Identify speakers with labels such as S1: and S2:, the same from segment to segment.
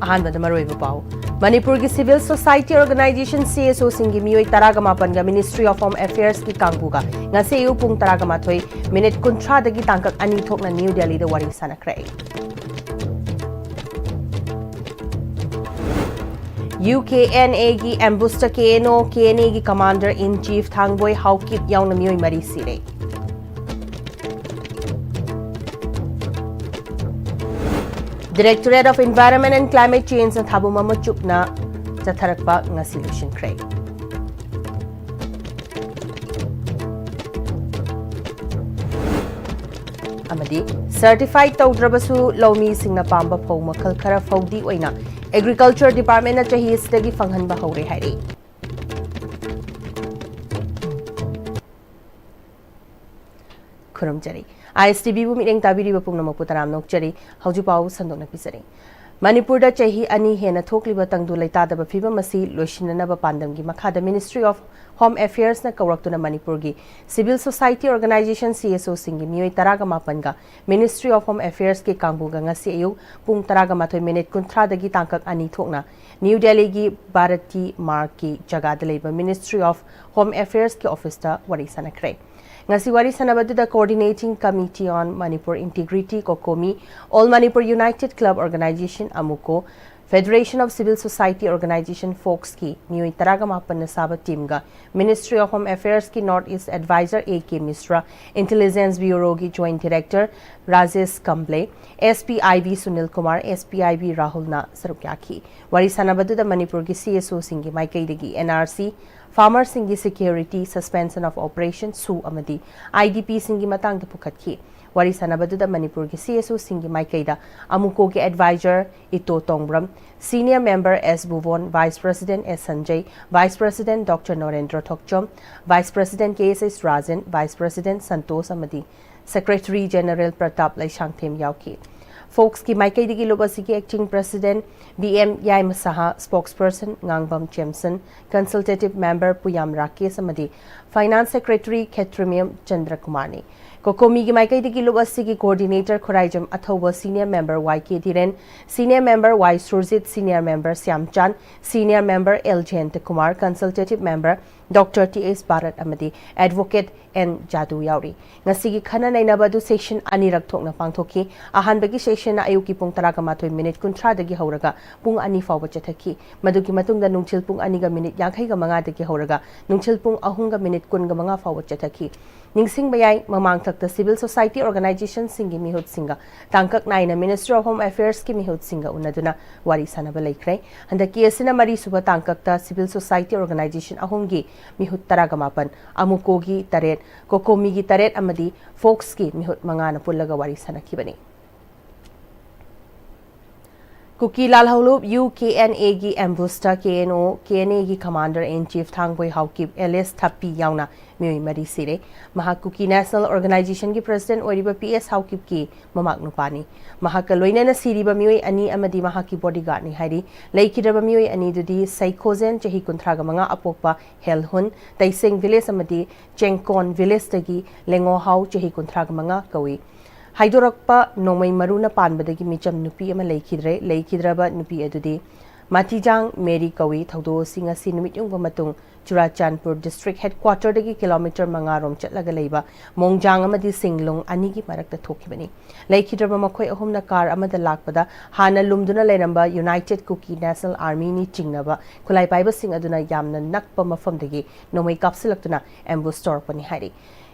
S1: अहानबद मरोइब पाव मणिपुर की civil society organisation CSO सिंगी मियोई तरागा मापनगा मिनिस्ट्री ऑफ होम अफेयर्स की कांगुगा ngase yu pung taraga mathoi minute kunthra dagi tangkak ani thokna New Delhi da wari sanakrai UKNA की एम्बुस्टर KNA की commander in chief Thangboi Haokip याउन मियोई मरी सिरे Directorate of Environment and Climate Change na thabu mamachukna chatharakpa ngasi lusinkhre amadi certified tawdrabasu lawmi singna pamba phau makhal khara faudi oina Agriculture Department na chahi stagi fanghanba hore hairi खुरमजरी Pm-Istv bu mireng tabiri ba pungna maputaram nokjari hauju pau sandona pisari Manipur da chahi ani hena thokliba tangdu laita da ba phiba masi loishinana ba pandam gi makhada Ministry of Home Affairs na kawraktuna Manipur gi Civil Society Organization CSO singi mioi taraga mapan ga Ministry of Home Affairs ke kangbu ga ngasi ayu pung taraga mathoi minute kunthra dagi tangkak ani thokna New Delhi gi Bharati Marg ki jaga da leiba Ministry of Home Affairs ke office ta wari sanakre ngasi wari sanabadu the Coordinating Committee on Manipur Integrity Kokomi All Manipur United Club Organization Amuko Federation of Civil Society Organization Folks ki mioi taraga mapan na saba team ga Ministry of Home Affairs ki North East Advisor AK Misra Intelligence Bureau ki Joint Director Rajesh Kamble SPIB Sunil Kumar SPIB Rahul na sarukyaki wari sanabadu the Manipur ki CSO singi maikai degi NRC Farmer Singi Security Suspension of Operation Su Amadi IDP Singi Matang da Pukatki Wari Sanabadu da Manipur ki CSO Singi Maikaida Amuko ki Advisor Ito Tongbram Senior Member S Buvon Vice President S Sanjay Vice President Dr. Norendra Thokchom Vice President KSS Rajan Vice President Santos Amadi Secretary General Pratap Laishangthem Yauki Folks ki Maikai digi lobasi ki Acting President BM Yaim Saha Spokesperson Ngangbam Jameson Consultative Member Puyam Rakesh amadi Finance Secretary Ketrimium Chandra Kumani Kokomi ki Maikai digi lobasi ki Coordinator Khoraijam Athoba Senior Member YK Dhiren Senior Member Y Surjit Senior Member Syamchan Senior Member L Jayant Kumar Consultative Member Dr. T.S. Bharat amadi Advocate N. Jadu Yauri ngasi ki khana nainabadu section anirak thokna pangthoki ahanbagi section na ayuki pung taraga mathoi minute kunthra dagi hauraga pung ani fawba chathaki maduki matungda nungchil pung ani ga minute yankhai ga manga dagi hauraga nungchil pung ahung ga minute kun ga manga fawba chathaki ningsing bayai mamang thakta Civil Society Organization singi mihut singa tangkak naina Ministry of Home Affairs ki mihut singa unaduna wari sanaba laikrai handaki asina mari suba tangkak ta Civil Society Organization ahungi mihut taraga mapan amuko gi taret kokomi gi taret amadi folks ki mihut mangana pullaga wari sanakibani Kuki Lalhaulup UKNA की एम्बुस्टर KNA की commander in chief Thangboi Haokip LS थप्पी याउना मियोई मरी सिरे महाकुकी national organisation की president ओरिबा PS Haokip की ममाक नुपानी महाक लोइनना सिरिबा मियोई अनि अमदी महाकी bodyguard नि हाइरी लेखिरबा मियोई अनि दुदी साइकोजेन चही कुंथ्रागा मंगा अपोकपा हेलहुन तैसेंग विलेज अमदी चेंगकोन विलेज तगी लेंगो हाउ चही कुंथ्रागा मंगा कवी हाइदोरकपा नोमई मरुना पानबदगी मिचम नुपी अमा लेखिद्रबा नुपी अदुदी मातीजांग मेरी कवी थौदो सिंग असि नुमित युंग मतुंग चुराचानपुर डिस्ट्रिक्ट हेडक्वार्टर दगी किलोमीटर मंगारोम चटलगा लेबा मोंगजांग अमदी सिंगलोंग अनिगी मरकता थोखिबनी लेखिद्रबा मखोय अहुमना कार अमदा लाकपदा हाना लुमदुना लेरंबा यूनाइटेड कुकी नेशनल आर्मी नि चिंगनबा खुलाई पाइबा सिंग अदुना यामना नकपा मफमदगी नोमई कापसिलक्तुना एम्बुश तोरपनी हाइरी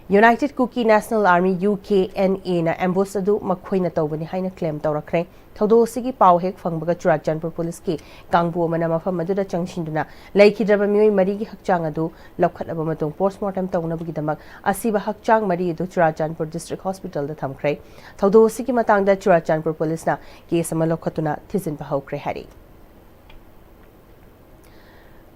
S1: United Kuki National Army UKNA na ambush adu makhoi na tawbani haina claim tawrakre thodo sigi paw hek phangbaga Churachandpur police ki kangbu amana mafam aduda changshinduna laikhidraba mioi mari gi hakchang adu lokhatlaba matung postmortem tawnabagi damak asiba hakchang mari adu Churachandpur district hospital da thamkre thodo sigi matangda Churachandpur police na case ama lokhatuna thizin ba hokre hari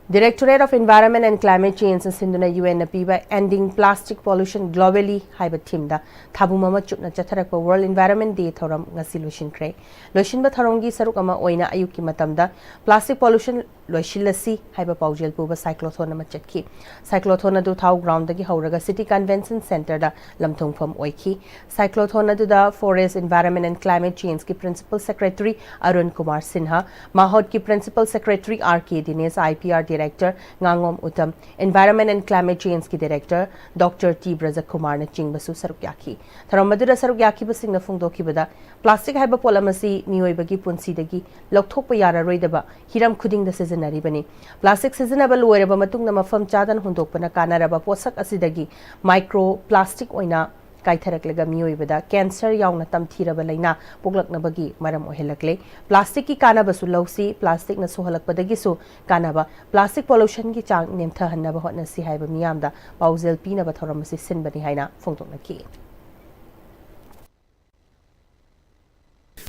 S1: Directorate of Environment and Climate Change Sinduna UN Piba Ending Plastic Pollution Globally Haiba Timda Tabumama Chupna Chatarakpa World Environment Day Thoram Ngasi Lushin Kre Lushinba Tharongi Sarukama Oina Ayuki Matamda Plastic Pollution Loshilasi Haiba Paujel Puba Cyclothona Machetki Cyclothona du Thau Ground Dagi Hauraga City Convention Center da Lamthong Pham Oiki Cyclothona du da Forest Environment and Climate Change ki Principal Secretary Arun Kumar Sinha Mahod ki Principal Secretary RK Dines IPR Director Ngangom Uttam, Environment and Climate Change ki Director Dr. T. Braja Kumar na chingbasu sarukyaki. Tharomadura sarukyaki basing na fungdoki bada plastic haiba polamasi miyoibagi punsi dagi lokthokpa yara roidaba hiram khuding da seasonary bani. Plastic seasonable loiraba matung na mafam chadan hundokpa na kanaraba posak asidagi microplastic oina kaitharaklega miyoibada cancer yauna tamthiraba laina poglaknabagi maram ohelakle plastic ki kanaba su lausi plastic na sohalakpadagi su kanaba plastic pollution ki chang nemtha hannaba hotna si haiba miyamda pauzel pina ba thoramasi sinbani haina phongtoknaki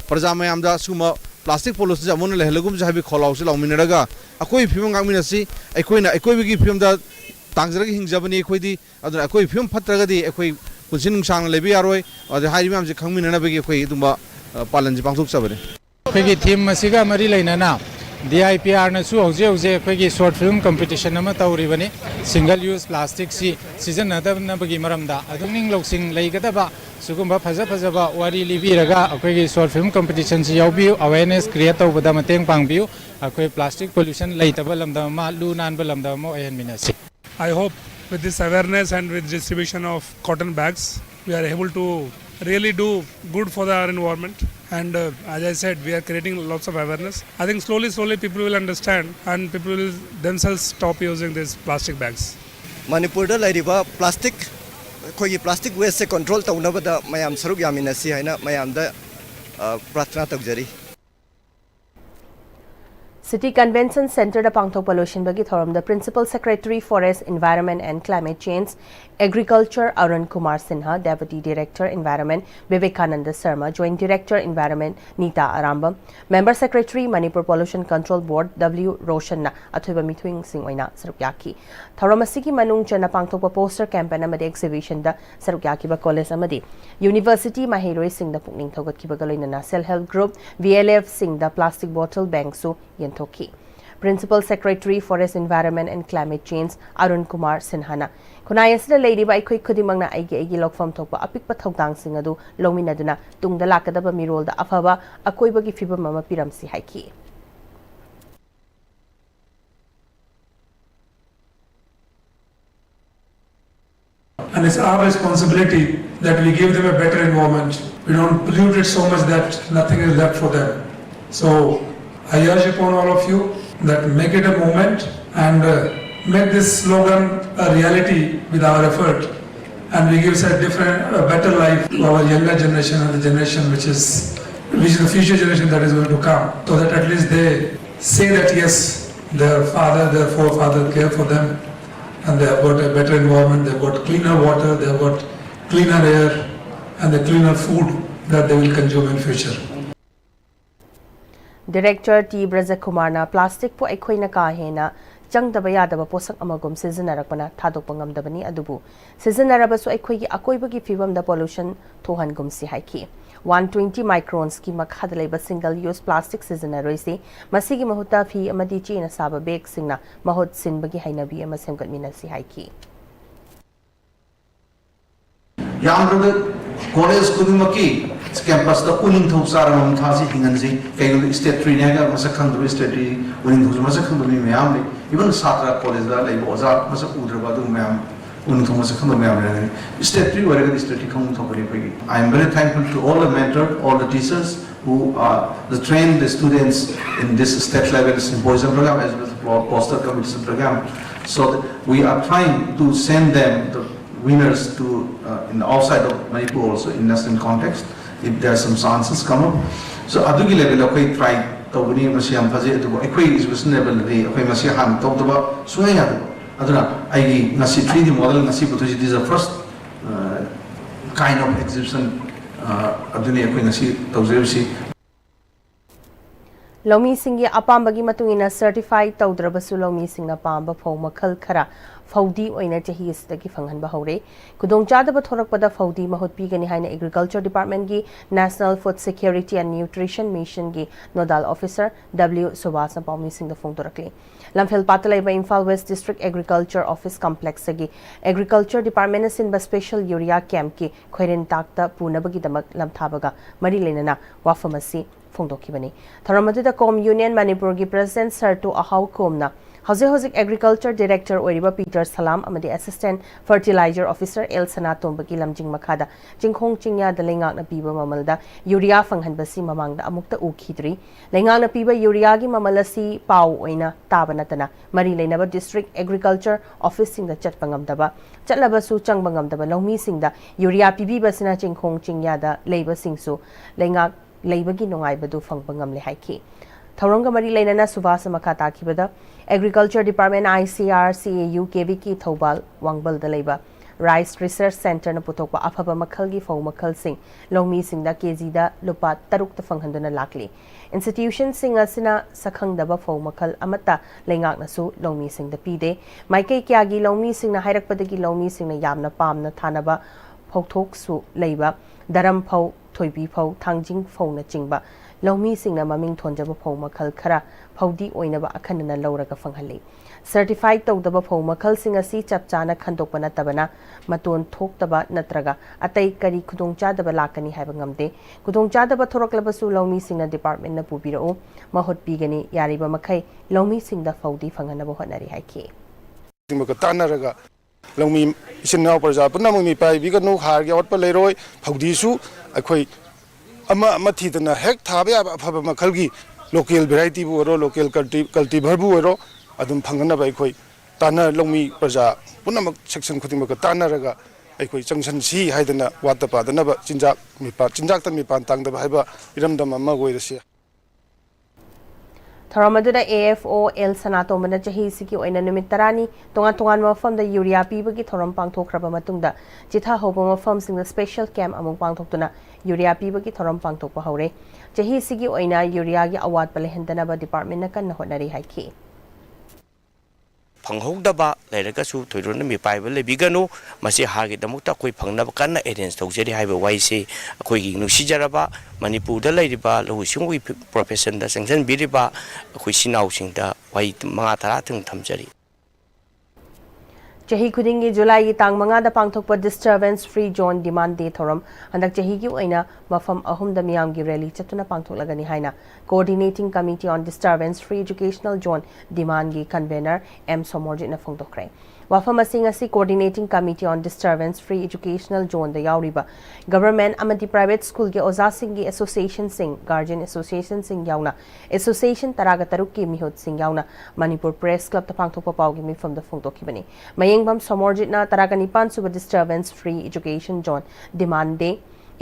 S2: प्रजा मैम plastic pollution से अमुन लेहलगुम जाबी खोलाउसे लाउमिनरगा अकोई film गामिनसी अकोइना अकोइबगी फिल्म दा तांगजरगी हिंगजबनी अकोइदी अदर अकोइ फिल्म फत्रगदी अकोइ पुसिन नुंसांग लेबी यारोय अदर हारि मैम जे खंगमिननबगी अकोइ दुंबा पालन जे पांगथोक सबरे
S3: अखोइगी थीम मसिगा मरी लेनाना DIPR na su hauze hauze अखोइगी शॉर्ट फिल्म कंपटीशन अमा तौरिबनी सिंगल यूज प्लास्टिक सी सीजन नदबनबगी मरमदा अदुनिंग लौसिंग लेगदबा सुगुम्बा फजा फजबा वारी लिबिरगा अखोइगी शॉर्ट फिल्म कंपटीशन सी यावबियु अवेयरनेस क्रिएट तौबदा मतेंग पांगबियु अखोइ प्लास्टिक पोल्यूशन लेतबा लमदमा लु नानबा लमदमा ओयहनमिनसी
S4: I hope with this awareness and with distribution of cotton bags, we are able to really do good for our environment. And as I said, we are creating lots of awareness. I think slowly people will understand and people will themselves stop using these plastic bags.
S5: Manipur da lairiba plastic waste se control taunabada mayam saruk yaminasi haina mayam da pratna taujari.
S1: City Convention Center da Pangthok Pollution bagi thoram the Principal Secretary Forest Environment and Climate Change Agriculture Arun Kumar Sinha, Deputy Director Environment Vivekananda Sharma, Joint Director Environment Nita Arambam, Member Secretary Manipur Pollution Control Board W Roshan na athoiba mithuing singoina sarukyaki. Thoram asigi manung chana pangthok poster campaign amadi exhibition da sarukyaki ba college amadi University Mahiroi Singh da pukning thogat ki bagaloina self help group VLF Singh da plastic bottle bank su Yentoki. Principal Secretary Forest Environment and Climate Change Arun Kumar Sinhana. Kunayasida lady by quick kudimang na aigi lokfam tokpa apik patogdang singadu lominaduna tung the lakadaba mirol da afaba akoy bagi fiba mama piram si haiki.
S4: And it's our responsibility that we give them a better environment. We don't pollute it so much that nothing is left for them. So I urge upon all of you that make it a movement and make this slogan a reality with our effort, and we give a better life to our younger generation and the generation which is the future generation that is going to come, so that at least they say that yes, their father, their forefather care for them and they have got a better environment, they have got cleaner water, they have got cleaner air and the cleaner food that they will consume in future.
S1: Director T. Braja Kumar na plastic po aikoina kahena changdaba yadaba posak amagum seasonarapana thadokpa ngamdabani adubu seasonarabasu aikoigi akoibagi fibamda pollution thohangum si haiki 120 microns ki makhada leba single use plastic seasonaroisi masigi mahuta phi amadi china saba bag singna mahut sinbagi hainabi ama semgatmina si haiki
S6: yamrada college kudumaki campus da uning thok sara mam thasi hinganji kay state tree ne ga masak khang do state tree uning thok masak khang do mi mayam le even satra college da lai oza masak udra du mayam uning thok masak khang do mayam le state tree wara ga state tree khang thok ri pagi I am very thankful to all the mentors, all the teachers who train the students in this state level symposium program as well as poster competition program, so that we are trying to send them the winners to in the outside of Manipur also in national context if there are some chances come up. So adugi level akoi try tawni masiam phaje adu akoi education level de akoi masi han tawdaba suya aduna ai nasi 3D model nasi butuji this is the first kind of exhibition aduni akoi nasi tawjeusi.
S1: ꯂꯧꯃꯤ ꯁꯤꯡꯒꯤ ꯑꯄꯥꯝꯕꯒꯤ ꯃꯇꯨꯡ ꯏꯟꯅ ꯁꯔꯇꯤꯐꯥꯏ ꯇꯧꯗ꯭ꯔꯕꯁꯨ ꯂꯧꯃꯤ ꯁꯤꯡꯅ ꯄꯥꯝꯕ ꯐꯧ ꯃꯈꯜ ꯈꯔ ꯐꯧꯗꯤ ꯑꯣꯏꯅ ꯆꯍꯤ ꯑꯁꯤꯗꯒꯤ ꯐꯪꯍꯟꯕ ꯍꯧꯔꯦ ꯈꯨꯗꯣꯡꯆꯥꯗꯕ ꯊꯣꯔꯛꯄꯗ ꯐꯧꯗꯤ ꯃꯍꯨꯠ ꯄꯤꯒꯅꯤ ꯍꯥꯏꯅ ꯑꯦꯒ꯭ꯔꯤꯀꯜꯆꯔ ꯗꯤꯄꯥꯔꯠꯃꯦꯟꯠꯒꯤ national food security and nutrition ꯃꯤꯁꯟꯒꯤ ꯅꯣꯗꯥꯜ ꯑꯣꯐꯤꯁꯔ W ꯁꯨꯕꯥꯁꯅ ꯄꯥꯎꯃꯤꯁꯤꯡꯗ ꯐꯣꯡꯗꯣꯔꯛꯂꯤ ꯂꯝꯐꯦꯜꯄꯥꯠꯇ ꯂꯩꯕ Imphal west district agriculture office ꯀꯝꯄ꯭ꯂꯦꯛꯁꯇꯒꯤ ꯑꯦꯒ꯭ꯔꯤꯀꯜꯆꯔ ꯗꯤꯄꯥꯔꯠꯃꯦꯟꯠꯅ ꯁꯤꯟꯕ ꯁ꯭ꯄꯦꯁꯤꯌꯦꯜ ꯌꯨꯔꯤꯌꯥ ꯀꯦꯝꯞꯀꯤ ꯈꯣꯏꯔꯦꯟꯇꯥꯛꯇ ꯄꯨꯅꯕꯒꯤꯗꯃꯛ ꯂꯝꯊꯥꯕꯒ ꯃꯔꯤ ꯂꯩꯅꯅ ꯋꯥꯐꯝ ꯑꯁꯤ ꯐꯣꯡꯗꯣꯛꯈꯤꯕꯅꯤ ꯊꯧꯔꯝ ꯑꯗꯨꯗ ꯀꯣꯝ ꯌꯨꯅꯤꯌꯟ ꯃꯅꯤꯄꯨꯔꯒꯤ ꯄ꯭ꯔꯁꯤꯗꯦꯟꯠ ꯁꯔꯇꯨ ꯑꯍꯥꯎ ꯀꯣꯝꯅ ꯍꯧꯖꯤꯛ ꯑꯦꯒ꯭ꯔꯤꯀꯜꯆꯔ ꯗꯤꯔꯦꯛꯇꯔ ꯑꯣꯏꯔꯤꯕ ꯄꯤꯇꯔ ꯁꯂꯥꯝ ꯑꯃꯗꯤ ꯑꯦꯁꯤꯁꯇꯦꯟꯠ ꯐꯔꯇꯤꯂꯥꯏꯖꯔ ꯑꯣꯐꯤꯁꯔ ꯑꯦꯜ ꯁꯅꯥꯇꯣꯝꯕꯒꯤ ꯂꯝꯖꯤꯡ ꯃꯈꯥꯗ ꯆꯤꯡꯈꯣꯡ ꯆꯤꯡꯌꯥꯗ ꯂꯩꯉꯥꯛꯅ ꯄꯤꯕ ꯃꯃꯜꯗ ꯌꯨꯔꯤꯌꯥ ꯐꯪꯍꯟꯕꯁꯤ ꯃꯃꯥꯡꯗ ꯑꯃꯨꯛꯇ ꯎꯈꯤꯗ꯭ꯔꯤ ꯂꯩꯉꯥꯛꯅ ꯄꯤꯕ ꯌꯨꯔꯤꯌꯥꯒꯤ ꯃꯃꯜ ꯑꯁꯤ ꯄꯥꯎ ꯑꯣꯏꯅ ꯇꯥꯕ ꯅꯠꯇꯅ ꯃꯔꯤ ꯂꯩꯅꯕ ꯗꯤꯁꯇ꯭ꯔꯤꯛ ꯑꯦꯒ꯭ꯔꯤꯀꯜꯆꯔ ꯑꯣꯐꯤꯁꯁꯤꯡꯗ ꯆꯠꯄ ꯉꯝꯗꯕ ꯆꯠꯂꯕꯁꯨ ꯆꯪꯕ ꯉꯝꯗꯕ ꯂꯧꯃꯤꯁꯤꯡꯗ ꯌꯨꯔꯤꯌꯥ ꯄꯤꯕꯤꯕꯁꯤꯅ ꯆꯤꯡꯈꯣꯡ ꯆꯤꯡꯌꯥꯗ ꯂꯩꯕꯁꯤꯡꯁꯨ ꯂꯩꯉꯥꯛ ꯂꯩꯕꯒꯤ ꯅꯨꯡꯉꯥꯏꯕꯗꯨ ꯐꯪꯕ ꯉꯝꯂꯦ ꯍꯥꯏꯈꯤ ꯊꯧꯔꯝꯒ ꯃꯔꯤ ꯂꯩꯅꯅ ꯁꯨꯕꯥꯁ ꯃꯈꯥ ꯇꯥꯈꯤꯕꯗ agriculture department ICR CAU KVK Thoubal ꯋꯥꯡꯕꯜꯗ ꯂꯩꯕ ꯔꯥꯏꯁ ꯔꯤꯁꯔꯆ ꯁꯦꯟꯇꯔꯅ ꯄꯨꯊꯣꯛꯄ ꯑꯐꯕ ꯃꯈꯜꯒꯤ ꯐꯧ ꯃꯈꯜꯁꯤꯡ ꯂꯧꯃꯤꯁꯤꯡꯗ ꯀꯦꯖꯤꯗ ꯂꯨꯄꯥ 6ꯇ ꯐꯪꯍꯟꯗꯨꯅ ꯂꯥꯛꯂꯤ ꯏꯟꯁꯇꯤꯇ꯭ꯌꯨꯁꯟꯁꯤꯡ ꯑꯁꯤꯅ ꯁꯛꯈꯪꯗꯕ ꯐꯧ ꯃꯈꯜ ꯑꯃꯠꯇ ꯂꯩꯉꯥꯛꯅꯁꯨ ꯂꯧꯃꯤꯁꯤꯡꯗ ꯄꯤꯗꯦ ꯃꯥꯏꯀꯩ ꯀꯌꯥꯒꯤ ꯂꯧꯃꯤꯁꯤꯡꯅ ꯍꯥꯏꯔꯛꯄꯗꯒꯤ ꯂꯧꯃꯤꯁꯤꯡꯅ ꯌꯥꯝꯅ ꯄꯥꯝꯅ ꯊꯥꯅꯕ ꯐꯧꯊꯣꯛꯁꯨ ꯂꯩꯕ ꯗꯔꯝ ꯐꯧ ꯊꯣꯏꯕꯤ ꯐꯧ ꯊꯥꯡꯖꯤꯡ ꯐꯧꯅꯆꯤꯡꯕ ꯂꯧꯃꯤꯁꯤꯡꯅ ꯃꯃꯤꯡ ꯊꯣꯟꯖꯕ ꯐꯧ ꯃꯈꯜ ꯈꯔ ꯐꯧꯗꯤ ꯑꯣꯏꯅꯕ ꯑꯈꯟꯅꯅ ꯂꯧꯔꯒ ꯐꯪꯍꯜꯂꯤ ꯁꯔꯇꯤꯐꯥꯏ ꯇꯧꯗꯕ ꯐꯧ ꯃꯈꯜꯁꯤꯡ ꯑꯁꯤ ꯆꯞ ꯆꯥꯅ ꯈꯟꯗꯣꯛꯄ ꯅꯠꯇꯕꯅ ꯃꯇꯣꯟ ꯊꯣꯛꯇꯕ ꯅꯠꯇ꯭ꯔꯒ ꯑꯇꯩ ꯀꯔꯤ ꯈꯨꯗꯣꯡꯆꯥꯗꯕ ꯂꯥꯛꯀꯅꯤ ꯍꯥꯏꯕ ꯉꯝꯗꯦ ꯈꯨꯗꯣꯡꯆꯥꯗꯕ ꯊꯣꯔꯛꯂꯕꯁꯨ ꯂꯧꯃꯤꯁꯤꯡꯅ ꯗꯤꯄꯥꯔꯠꯃꯦꯟꯠꯅ ꯄꯨꯕꯤꯔꯛꯎ ꯃꯍꯨꯠ ꯄꯤꯒꯅꯤ ꯌꯥꯔꯤꯕ ꯃꯈꯩ ꯂꯧꯃꯤꯁꯤꯡꯗ ꯐꯧꯗꯤ ꯐꯪꯍꯟꯅꯕ ꯍꯣꯠꯅꯔꯤ ꯍꯥꯏꯈꯤ
S7: ꯇꯥꯟꯅꯔꯒ ꯂꯧꯃꯤ ꯏꯆꯤꯟ ꯏꯅꯥꯎ ꯄ꯭ꯔꯖꯥ ꯄꯨꯝꯅꯃꯛ ꯃꯤꯄꯥꯏꯕꯤꯒꯅꯨ ꯍꯥꯔꯒꯤ ꯑꯋꯥꯠꯄ ꯂꯩꯔꯣꯏ ꯐꯧꯗꯤꯁꯨ ꯑꯩꯈꯣꯏ ꯑꯃ ꯊꯤꯗꯅ ꯍꯦꯛ ꯊꯥꯕ ꯌꯥꯕ ꯑꯐꯕ ꯃꯈꯜꯒꯤ ꯂꯣꯀꯦꯜ ꯚꯦꯔꯥꯏꯇꯤꯕꯨ ꯑꯣꯏꯔꯣ ꯂꯣꯀꯦꯜ ꯀꯜꯇꯤꯚꯔꯕꯨ ꯑꯣꯏꯔꯣ ꯑꯗꯨꯝ ꯐꯪꯅꯅꯕ ꯑꯩꯈꯣꯏ ꯂꯧꯃꯤ ꯄ꯭ꯔꯖꯥ ꯄꯨꯝꯅꯃꯛ ꯁꯦꯛꯁꯟ ꯈꯨꯗꯤꯡꯃꯛꯀ ꯇꯥꯟꯅꯔꯒ ꯑꯩꯈꯣꯏ ꯆꯪꯁꯟꯁꯤ ꯍꯥꯏꯗꯅ ꯋꯥꯠꯇ ꯄꯥꯗꯅꯕ ꯆꯤꯟꯖꯥꯛꯇ ꯃꯤꯄꯥꯟ ꯇꯥꯡꯗꯕ ꯍꯥꯏꯕ ꯏꯔꯝꯗꯝ ꯑꯃ ꯑꯣꯏꯔꯁꯤ
S1: ꯊꯧꯔꯝ ꯑꯗꯨꯗ AFO ꯑꯦꯜ ꯁꯅꯥꯇꯣꯝꯕꯅ ꯆꯍꯤꯁꯤꯒꯤ ꯑꯣꯏꯅ ꯅꯨꯃꯤꯠ 10ꯅꯤ ꯇꯣꯉꯥꯟ-ꯇꯣꯉꯥꯟꯕ ꯃꯐꯝꯗ ꯌꯨꯔꯤꯌꯥ ꯄꯤꯕꯒꯤ ꯊꯧꯔꯝ ꯄꯥꯡꯊꯣꯛꯈ꯭ꯔꯕ ꯃꯇꯨꯡꯗ ꯆꯤꯊꯍꯧꯕ ꯃꯐꯝꯁꯤꯡꯗ ꯁ꯭ꯄꯦꯁꯤꯌꯦꯜ ꯀꯦꯝꯞ ꯑꯃꯨꯛ ꯄꯥꯡꯊꯣꯛꯇꯨꯅ ꯌꯨꯔꯤꯌꯥ ꯄꯤꯕꯒꯤ ꯊꯧꯔꯝ ꯄꯥꯡꯊꯣꯛꯄ ꯍꯧꯔꯦ ꯆꯍꯤꯁꯤꯒꯤ ꯑꯣꯏꯅ ꯌꯨꯔꯤꯌꯥꯒꯤ ꯑꯋꯥꯠꯄ ꯂꯩꯍꯟꯗꯅꯕ ꯗꯤꯄꯥꯔꯠꯃꯦꯟꯠꯅ ꯀꯟꯅ ꯍꯣꯠꯅꯔꯤ ꯍꯥꯏꯈꯤ
S8: ꯐꯪꯍꯧꯗꯕ ꯂꯩꯔꯒꯁꯨ ꯊꯣꯏꯗꯣꯛꯅ ꯃꯤꯄꯥꯏꯕ ꯂꯩꯕꯤꯒꯅꯨ ꯃꯁꯤ ꯍꯥꯔꯒꯤꯗꯃꯛꯇ ꯑꯩꯈꯣꯏ ꯐꯪꯅꯕ ꯀꯟꯅ ꯑꯦꯔꯦꯟꯖ ꯇꯧꯖꯔꯤ ꯍꯥꯏꯕ ꯋꯥꯍꯩꯁꯤ ꯑꯩꯈꯣꯏꯒꯤ ꯅꯨꯡꯁꯤꯖꯔꯕ ꯃꯅꯤꯄꯨꯔꯗ ꯂꯩꯔꯤꯕ ꯂꯧꯎ ꯁꯤꯡꯎꯒꯤ ꯄ꯭ꯔꯣꯐꯦꯁꯟꯗ ꯆꯪꯁꯤꯟꯕꯤꯔꯤꯕ ꯑꯩꯈꯣꯏ ꯏꯆꯤꯟ-ꯏꯅꯥꯎꯁꯤꯡꯗ ꯋꯥꯍꯩ 5-10 ꯊꯝꯖꯔꯤ
S1: ꯆꯍꯤ ꯈꯨꯗꯤꯡꯒꯤ ꯖꯨꯂꯥꯏꯒꯤ ꯇꯥꯡ 5ꯗ ꯄꯥꯡꯊꯣꯛꯄ ꯗꯤꯁꯇꯔꯕꯦꯟꯁ ꯐ꯭ꯔꯤ ꯖꯣꯟ ꯗꯤꯃꯥꯟ ꯗꯦ ꯊꯧꯔꯝ ꯍꯟꯗꯛ ꯆꯍꯤꯒꯤ ꯑꯣꯏꯅ ꯃꯐꯝ 3ꯗ ꯃꯤꯌꯥꯝꯒꯤ ꯔꯦꯂꯤ ꯆꯠꯇꯨꯅ ꯄꯥꯡꯊꯣꯛꯂꯒꯅꯤ ꯍꯥꯏꯅ coordinating committee on disturbance free educational zone डिमांडगी कन्वेनर M सोमोरजित फोंदोखरे वाफम असी coordinating committee on disturbance free educational zone द यावरिबा गवर्नमेंट अमदी प्राइवेट स्कूल के ओजा सिंह की एसोसिएशन सिंह गार्जियन एसोसिएशन सिंह यावना एसोसिएशन तरागा तरुक की मिहुत सिंह यावना मणिपुर प्रेस क्लब त पांगथोकपा पाउगी मिफम द फोंदोखिबनी मयेंगबम सोमोरजितना तरागा निपान सुब disturbance free education zone demand डे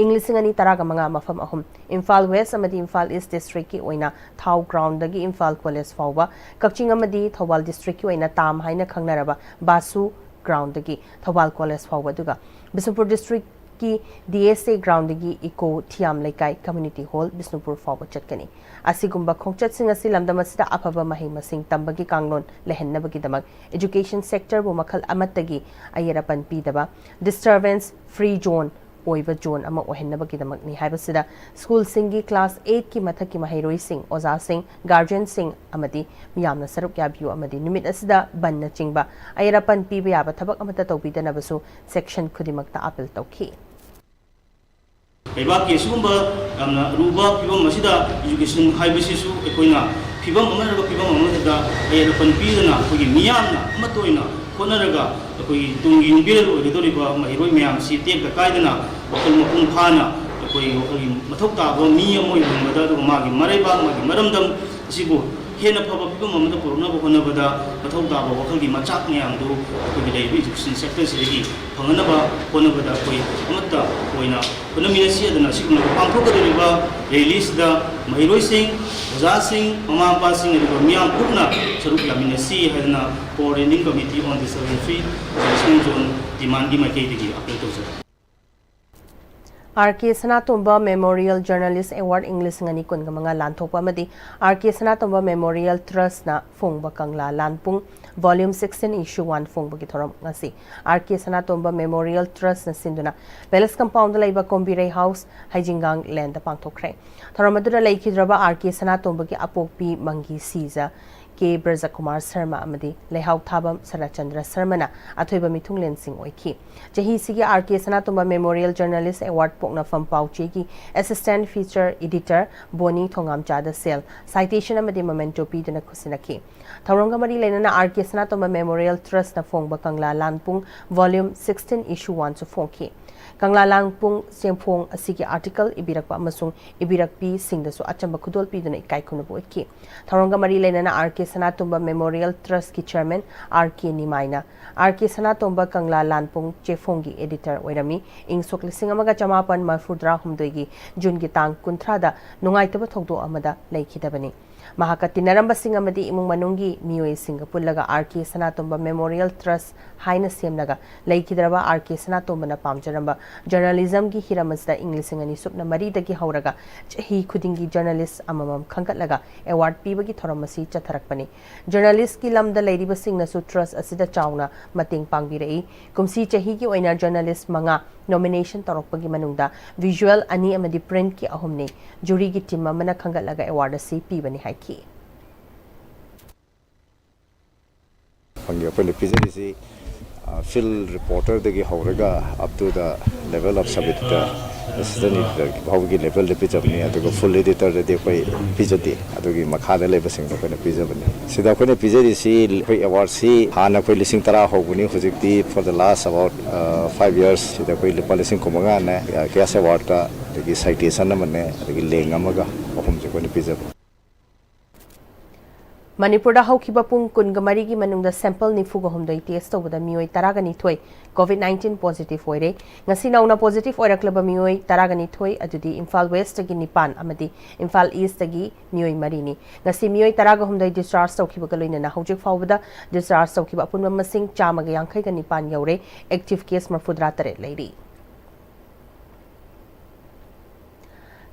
S1: इंग्लिसिंग तरागा मंगा मफम अहम Imphal west Imphal east district की ओइना थाउ ग्राउंड दगी इम्फाल कॉलेज फाउबा कक्चिंग थौबाल डिस्ट्रिक्ट की ओइना ताम हाइना खंगनरबा बासु ग्राउंड दगी थौबाल कॉलेज फाउबा दुगा बिष्णुपुर डिस्ट्रिक्ट की DSA ग्राउंड दगी इको थियाम लेकाई कम्युनिटी हॉल बिष्णुपुर फाउबा चटकनी असिगुम्बा खोंगचतसिंग असि लमदम असिदा अफबा महै मसिंग तंबगी कांगलोन लेहन्नबगी दमक एजुकेशन सेक्टर बु मखल अमत्तगी अयरपन पीदबा डिस्टर्बेंस फ्री जोन ओइबा जोन अमा ओहेन्नबगी दमकनी हाइबसिदा स्कूल सिंगी क्लास 8 की मथक की महैरोई सिंह ओजा सिंह गार्जियन सिंह अमदी मियामना सरुक याबियु अमदी निमित असिदा बन्ना चिंगबा अयरपन पीबा याबा थबक अमता तौबीदनबसु सेक्शन खुदिमकता अपील तौखी
S9: लेबाक के सुगुम्बा रूबा फिबम असिदा एजुकेशन हाइबसिसु एकोइना फिबम अमरगा फिबम अमदा अयरपन पीदना अखोगी मियामना अमतोइना होनरगा अखोगी तुंगी नुबेल ओइगदोरिबा महिरोई म्याम सि टेक कायदना वखल मपुंग फाना अखोगी वखली मथौक ताबा मी अमोइ होनबदा दु मागी मरैबा मागी मरमदम सिबु हेन फबा फिबम अमदा पुरनबा होनबदा मथौक ताबा वखलगी मचाक म्यामदु अखोगी लेबि एजुकेशन सेक्टर सिदगी फंगनबा होनबदा अखोई अमत्ता ओइना होनमिनसि अदना सिगुम पांथोकदोरिबा रेलीसदा महिरोई सिंह ओजा सिंह ममा पा सिंह अदुगा मियाम पुकना सरुक यामिनसि हदना coordinating committee on disturbance free education zone demand की माइकेदगी अपील तौजर
S1: R.K. Sanatomba Memorial Journalist Award English ngani kunga mga lanthokpa amadi R.K. Sanatomba Memorial Trust na Phongba Kangla Lanpung Volume 16 Issue 1 Phongba ki thoram ngasi R.K. Sanatomba Memorial Trust na sinduna Palace Compound laiba Kombirei House Haijingang Land da pangthokre thoram adura laikhidraba R.K. Sanatomba ki apokpi mangi siza K. Braja Kumar Sharma amadi Lehau Thabam Sarachandra Sharmana Athoiba Mithung Lensing Oiki Jahi Sigi R.K. Sanatomba Memorial Journalist Award Pokna Fam Pauchi ki Assistant Feature Editor Boni Thongam Chada Sel Citation amadi Memento Pidana Kusinaki Tharonga Mari Lenana R.K. Sanatomba Memorial Trust na Phongba Kangla Lanpung Volume 16 Issue 1 to Phongki Kangla Langpung Sempong asigi article ibirakpa amasung ibirakpi singdasu achamba khudol piduna ikai khunabu ki Tharonga Mari Lenana R.K. Sanatomba Memorial Trust ki Chairman R.K. Nimaina R.K. Sanatomba Kangla Lanpung Chefonggi Editor Oirami ing soklising amaga chamapan mafudra humdoigi June gi tang kuntrada nungaitaba thogdo amada laikhidabani Mahaka tinaramba singa amadi imung manungi miyoi singa pullaga R.K. Sanatomba Memorial Trust haina semnaga laikhidraba R.K. Sanatomba na pamjaramba journalism gi hiramasda English ngani supna mari dagi hauraga chahi khudingi journalist amamam khangkatlaga award pibagi thoramasi chatharakpani journalist ki lamda lairiba singna su trust asida chauna mating pangbirei kumsi chahi ki oina journalist manga nomination torokpagi manungda visual ani amadi print ki ahumni jury gi team amana khangkatlaga award asi pibani haiki
S10: Panggil apa lebih jadi field reporter degi hauraga up to the level of sub editor assistant editor haugi level lebih jamni atau full editor degi koi pijadi atau gi makhada level sing koi na pijabani sida koi na pijadi si koi award si hana koi lising tara hoguni hujikti for the last about 5 years sida koi lising kumanga na kaya sa award ta degi citation na manne degi lengamaga ahum je koi na pijab
S1: Manipur haukiba pung kungamari gi manungda sample nifuga humdoi test tobada mioi taragani thoi COVID-19 positive oire ngasi nauna positive oiraklaba mioi taragani thoi adudi Imphal West gi nipan amadi Imphal East gi mioi marini ngasi mioi taraga humdoi discharge tawkiba galoina na hojik fawbada discharge tawkiba apunma masing chamaga yankhai ga nipan yaure active case marfudra tare leiri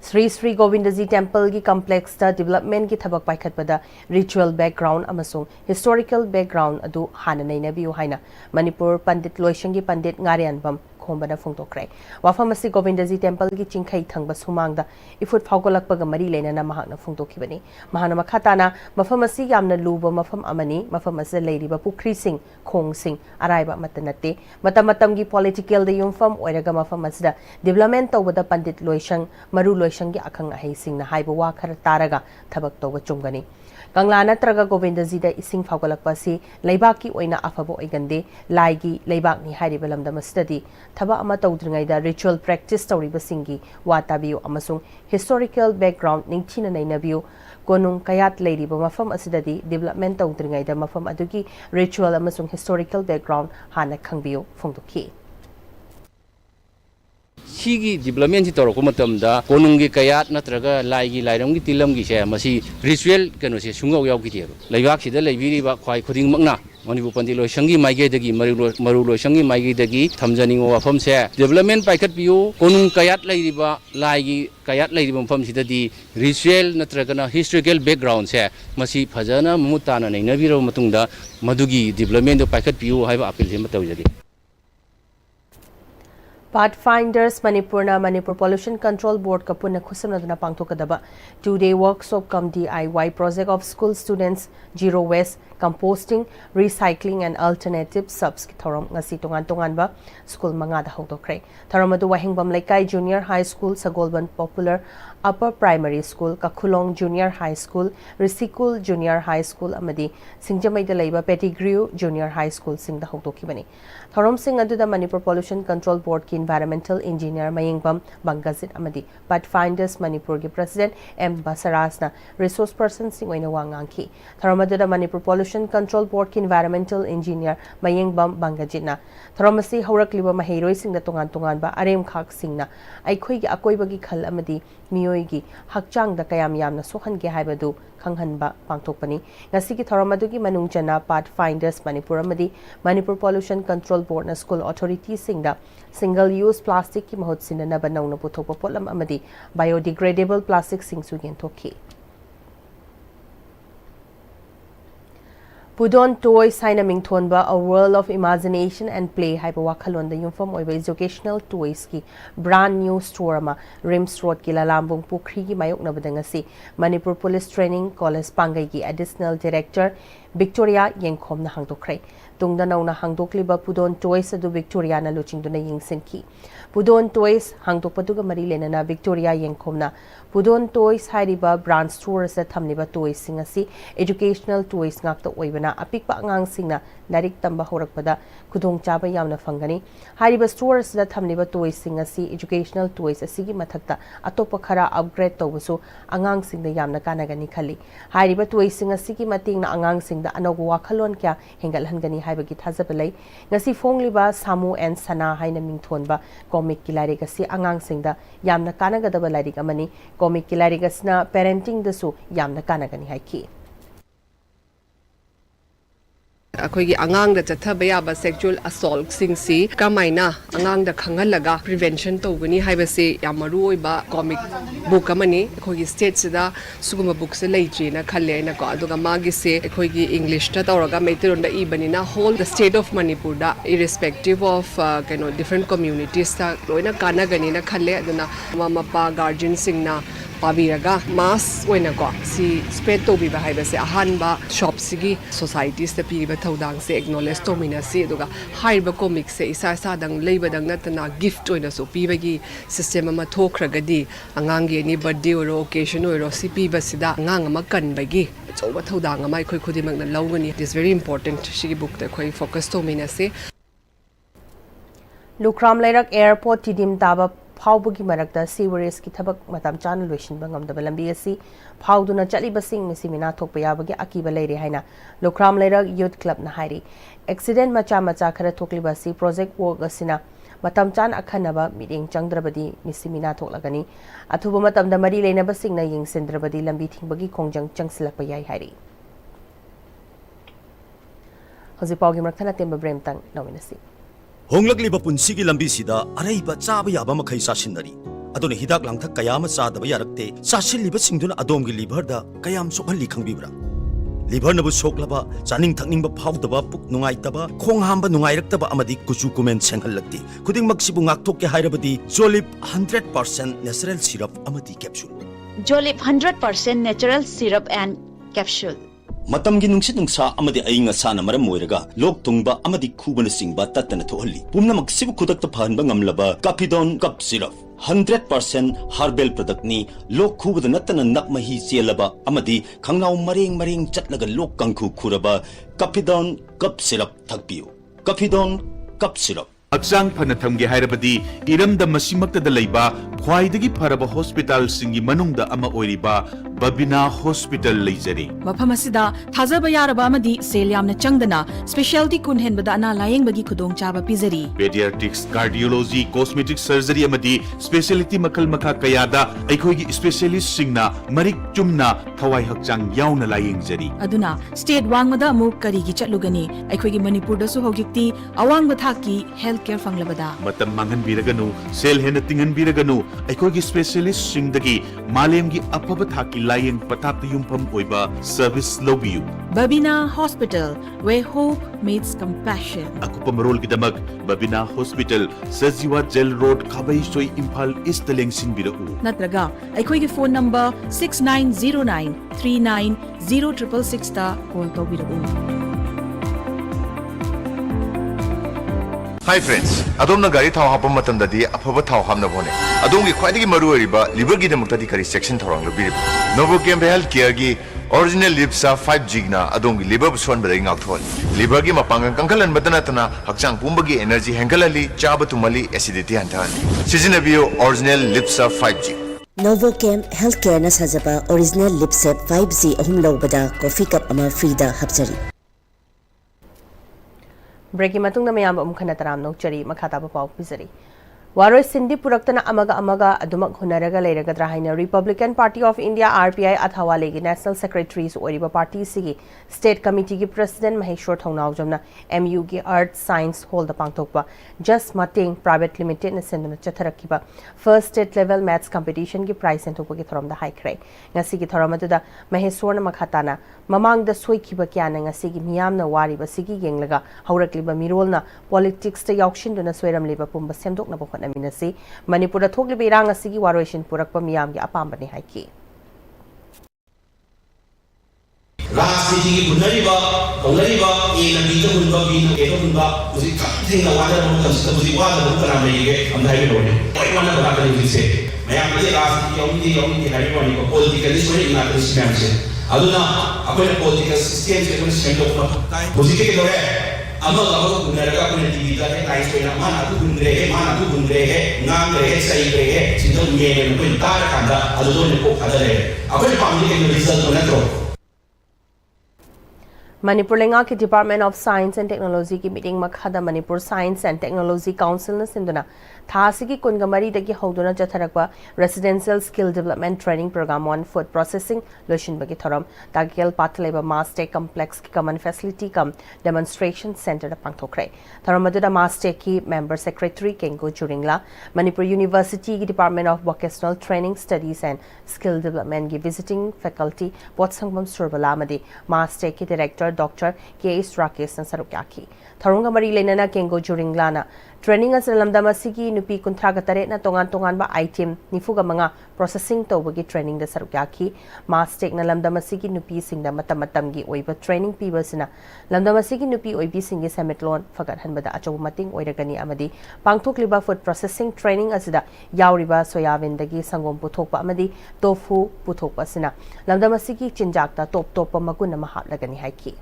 S1: Sri Sri Govindaji Temple ki complex ta development ki thabak paikhat pada ritual background amasung historical background adu hana nei nabiu haina Manipur Pandit Loishangi Pandit Ngarian Bam khombana phongtokrai wafam asi Govindaji Temple ki chingkhai thangba sumangda ifut phawgolakpaga mari lena mahakna phongtokhibani mahana makhatana mafam asi yamna luba mafam amani mafam ase leiriba pukri sing khong sing araiba matanate matam gi political de yumfam oiraga mafam asida development tawbada Pandit Loishang maru Loishangi akhang ahei sing na haiba wa khar taraga thabak tawba chungani Kangla natraga Govindaji da ising phawgolakpa si leibak ki oina afabo oigande laigi leibak ni hairiba lamda masdadi thaba ama tawdringai da ritual practice tawriba singi watabiu amasung historical background ningthina nainabiu konung kayat leiriba mafam asidadi development tawdringai da mafam adugi ritual amasung historical background hana khangbiu phongdokhi
S11: Sigi development toro ko matamda konunggi kayat natraga laigi lairamgi tilamgi se masi ritual kano se sungau yaw ki laibak sida laibiri ba khwai khuding makna Manipur Pandit Loishangi maige dagi maru Loishangi maige dagi thamjani wafam se development paikat piu konung kayat lairiba laigi kayat lairiba mafam sida di ritual natraga na historical background se masi phajana mumutana nei nabiro matungda madugi development do paikat piu haiba appeal se matawjadi
S1: Pathfinders Manipur Pollution Control Board kapuna khusamnaduna pangthokadaba 2-day workshop cum DIY project of school students zero waste composting recycling and alternative subs ki thorom ngasi tongan ba school manga da hawdokre tharamadu wahingbam laikai junior high school Sagolban Popular Upper Primary School Kakhulong Junior High School Risikul Junior High School amadi Singjamai da laiba Pettigrew Junior High School sing da hawdokibani thorom sing aduda Manipur Pollution Control Board ki Environmental Engineer Mayingbam Bangazit amadi Pathfinders Manipur ki President M Basarasna resource person sing oina wangangki tharamadu Manipur Pollution Control Board ki Environmental Engineer Mayingbam Bangajitna tharamasi haurakliba maheiroi sing da tongan ba arem khak singna aikhoi gi akoiba gi khal amadi miyoi gi hakchang da kayam yamna sohan ge haibadu khanghanba pangthokpani ngasi ki thoramadu gi manungchana Pathfinders Manipur amadi Manipur Pollution Control Board na school authority singda single use plastic की महत्व सिननब नौना पुथोकपा पोटलम अमदी biodegradable plastic सिंगसु येंथोखी Pudon Toys haina mingthonba a world of imagination and play haiba wakhalon da yumfam oiba educational toys ki brand new store ma Rims Road ki Lalambung Pukri ki mayok na badangasi Manipur Police Training College Pangai ki additional director Victoria Yengkhom na hangdokrai tungda nauna hangdokliba Pudon Toys adu Victoria na luchingduna yingsinki Pudon Toys hangdokpatuga mari lenana Victoria Yengkhom na Pudon Toys hairiba brand store sa thamniba toys singasi educational toys ngakta oibana apikpa angang singna larik tamba horakpada kudong chaba yamna fangani hairiba store sa thamniba toys singasi educational toys asigi mathakta atopa khara upgrade tawbusu angang singda yamna kanagani khali hairiba toys singasi ki matingna angang singda anogo wakhalon kya hengalhangani haibagi thajabelai ngasi fongliba Samu and Sana haina mingthonba comic ki larik asi angang singda yamna kanagadaba larik amani comic ki larik asna parenting dasu yamna kanagani haiki
S12: अखोगी अंगांग दा चथबा याबा sexual assault सिंगसी कमाइना अंगांग दा खंगलगा prevention तौगनी हाइबसे यामरु ओइबा comic book अमनी अखोगी state सिदा सुगुमा book से लेइट्रीना खल्लेना को अदुगा मागी से अखोगी English ता तौरगा मेतेरोन दा इबनिना whole the state of Manipur दा इरेस्पेक्टिव ऑफ कैनो डिफरेंट कम्युनिटीज ता लोइना कानागनीना खल्ले अदुना ममपा गार्जियन सिंगना पाबीरगा मास ओइना को सी स्प्रेड तौबीबा हाइबसे अहानबा शॉप सिगी सोसाइटीज ता पीबा थौदांग से एक्नॉलेज तोमिना से अदुगा हाइबा कॉमिक से इसा सादंग लेबदंग नतना गिफ्ट ओइना सो पीबगी सिस्टम अमा थोखरगदी अंगांगे नि बर्थडे ओरो ओकेशन ओरो सी पीबा सिदा अंगांग अमा कनबगी चौबा थौदांग अमा खोइ खुदिमक न लौगनी इट इज वेरी इंपोर्टेंट सिगी बुक ता खोइ फोकस तोमिना से
S1: लुक्राम लेरक एयरपोर्ट टिडिम ताबा फाउबगी मरकता सीवरेज की थबक मतम चान लोइसिनबा ngamdaba lambi asi फाउदुना चलिबा सिंग मिसी मिना थोकपा याबगी अकीबा लेरे हाइना लोक्राम लेरक यूथ क्लब ना हाइरी एक्सीडेंट मचा मचा खरा थोकलिबा सी प्रोजेक्ट वर्क असिना मतम चान अखनबा मीटिंग चंगद्रबदी मिसी मिना थोकलगनी अथुबा मतमदा मरी लेनबा सिंगना यिंगसिंद्रबदी लंबी थिंगबगी खोंजंग चंगसिलकपा याई हाइरी हजि पाउगी मरथना तेंबा ब्रेमतंग नोमिनसी
S13: होंगलकलिबा पुंसिगी लंबीसिदा अरैबा चाबा याबा मखै सासिनरी अदुने हिदाक लांथक कयाम चादबा यारक्ते सासिलिबा सिंगदुना अदोमगी लिभरदा कयाम सोखनलि खंगबिब्रा लिभरनबु सोखलबा चानिंग थकनिंगबा फाउदबा पुक नुंगाइतबा खोंग हांबा नुंगाइरक्तबा अमदि कुचु कुमेन सेंगहलक्ति खुदिंगमक्सिबु ngakthokke hairabadi Jolip 100% natural syrup amadi capsule
S14: Jolip 100% natural syrup and capsule
S13: मतमगी नुंसित नुंसा अमदि अइंग असाना मरम मोइरगा लोक तुंगबा अमदि खुबन सिंगबा तत्तना थोहल्ली पुमनमक सिबु खुदक्ता फहनबा ngamlaba Capidon cup syrup 100% herbal product ni लोक खुबद नत्तना नकमही चेलबा अमदि खंगनाउ मरेंग मरेंग चटलगा लोक कंखु खुरबा Capidon cup syrup थकपियो Capidon cup syrup
S15: हक्चांग फन थमगे हाइरबदी इरमदा मसिमक्तदा लैबा ख्वाइदगी फरबा हॉस्पिटल सिंगी मनुंगदा अमा ओइरिबा बबिना हॉस्पिटल लैजरी
S16: मफम असिदा थाजबा यारबा अमदि सेल यामना चंगदना स्पेशलिटी कुन हेनबदा अना लायेंगबगी खुदोंग चाबा पिजरी
S15: पेडियाट्रिक्स कार्डियोलॉजी कॉस्मेटिक सर्जरी अमदि स्पेशलिटी मखल मखा कयादा अखोइगी स्पेशलिस्ट सिंगना मरिक चुमना थवाई हक्चांग याउना लायेंगजरी
S16: अदुना स्टेट वांगदा अमु करिगी चटलुगनी अखोइगी मणिपुरदसु हौजिक्ति अवांग थाकी हेल्थ केयर फंगलबदा
S15: मतम मांगन बिरगनु सेल हेन तिंगन बिरगनु अखोइगी स्पेशलिस्ट सिंगदगी मालेमगी अफब थाकी लायेंग पताप युमफम ओइबा सर्विस लोबियु
S16: बबिना हॉस्पिटल वे होप मीट्स कंपैशन
S15: अकुपम रोल की दमक बबिना हॉस्पिटल सजीवा जेल रोड खाबई सोई इंफाल ईस्ट लेंगसिन बिरउ
S16: नत्रगा अखोइगी फोन नंबर 6909390666 ता call तौबिरउ
S17: Hi friends, adom na gari thau hapam matam dadi afaba thau hamna bone. Adom gi khwaidagi maru oriba liver gi demukta di kari section thorang lo birib. Novochem health care gi original lipsa 5G na adom gi liver son badai ngak thol. Liver gi mapangang kangkalan badana tana hakchang pumba gi energy hengalali chaba tumali acidity hantan. Seasonabio original lipsa 5G.
S18: Novochem Healthcare na sajaba original lipsa 5G ahum lobada coffee cup ama free da hapjari.
S1: Break की मतुंग में याम खना तराम नोक चरी मखाता पाव पिजरी Waroi Sindi Puraktana Amaga Adumak Hunaraga Leragatra Haina Republican Party of India RPI Athawalegi National Secretaries Oriba Party Sigi State Committee ki President Maheshwar Thongnawjamna MU ki Art Science Hall the Pangtokpa Just Mating Private Limited na Senduna Chatharakiba First State Level Maths Competition ki prize and Topa ki Thoram the High Cray Ngasi ki Thoramatuda Maheshwar Makhatana Mamang the Soikiba Kiana Ngasi ki Miyamna Wari Basigi Yenglaga Haurakliba Mirolna Politics to Yakshin Duna Sweram Liba Pumba Semdok na Minasi, Manipura Thogli Birang Sigi Waroishin Purak Pamiam Apambani Haiki.
S19: Rasti Punariba, Olariba, Elabita Hunba, Etomba, was it cutting the water of the water of the Ramay and Haironi. I want to happen if you say, May I be asked the only Haironi, political history in that expansion. Aduna, a political system, was it Amaga Punaraga Punita, I say, Mana to Hundre, Mana to Hundre, Nangre, Sai, Sidon Game, and Tarakanda, Adon Pokare. I will find the result of Metro.
S1: Manipur Lenga ki Department of Science and Technology ki meeting makhada Manipur Science and Technology Council na sinduna thasigi kungamari dagi hoduna jatharakwa Residential Skill Development Training Program on Food Processing Lushin bagi thoram Tagiel Patleba Mass Tech Complex ki common facility kam demonstration center da pangthokre tharamadura Mass Tech ki member secretary Kengo Juringla Manipur University ki Department of Vocational Training Studies and Skill Development ki visiting faculty Potsangam Surbala amadi Mass Tech ki director Dr. K.S. Rakesh Nansarukaki. Tharunga Mari Lenana Kengo Juringlana. Training as Lamdamasiki Nupi Kuntragatare na Tongan ba item Nifuga Manga processing to wagi training the Sarukaki. Mass Tech na Lamdamasiki Nupi Singda Matamatamgi Oiba training Pibasina. Lamdamasiki Nupi Oibi Singi Semetlon Fagat Hanbada Achomating Oiragani Amadi. Pangtuk Liba food processing training asida Yauriba Soyavindagi Sangom Putokpa Amadi Tofu Putokpa Sina. Lamdamasiki Chinjakta Topa Maguna Mahat Lagani Haiki.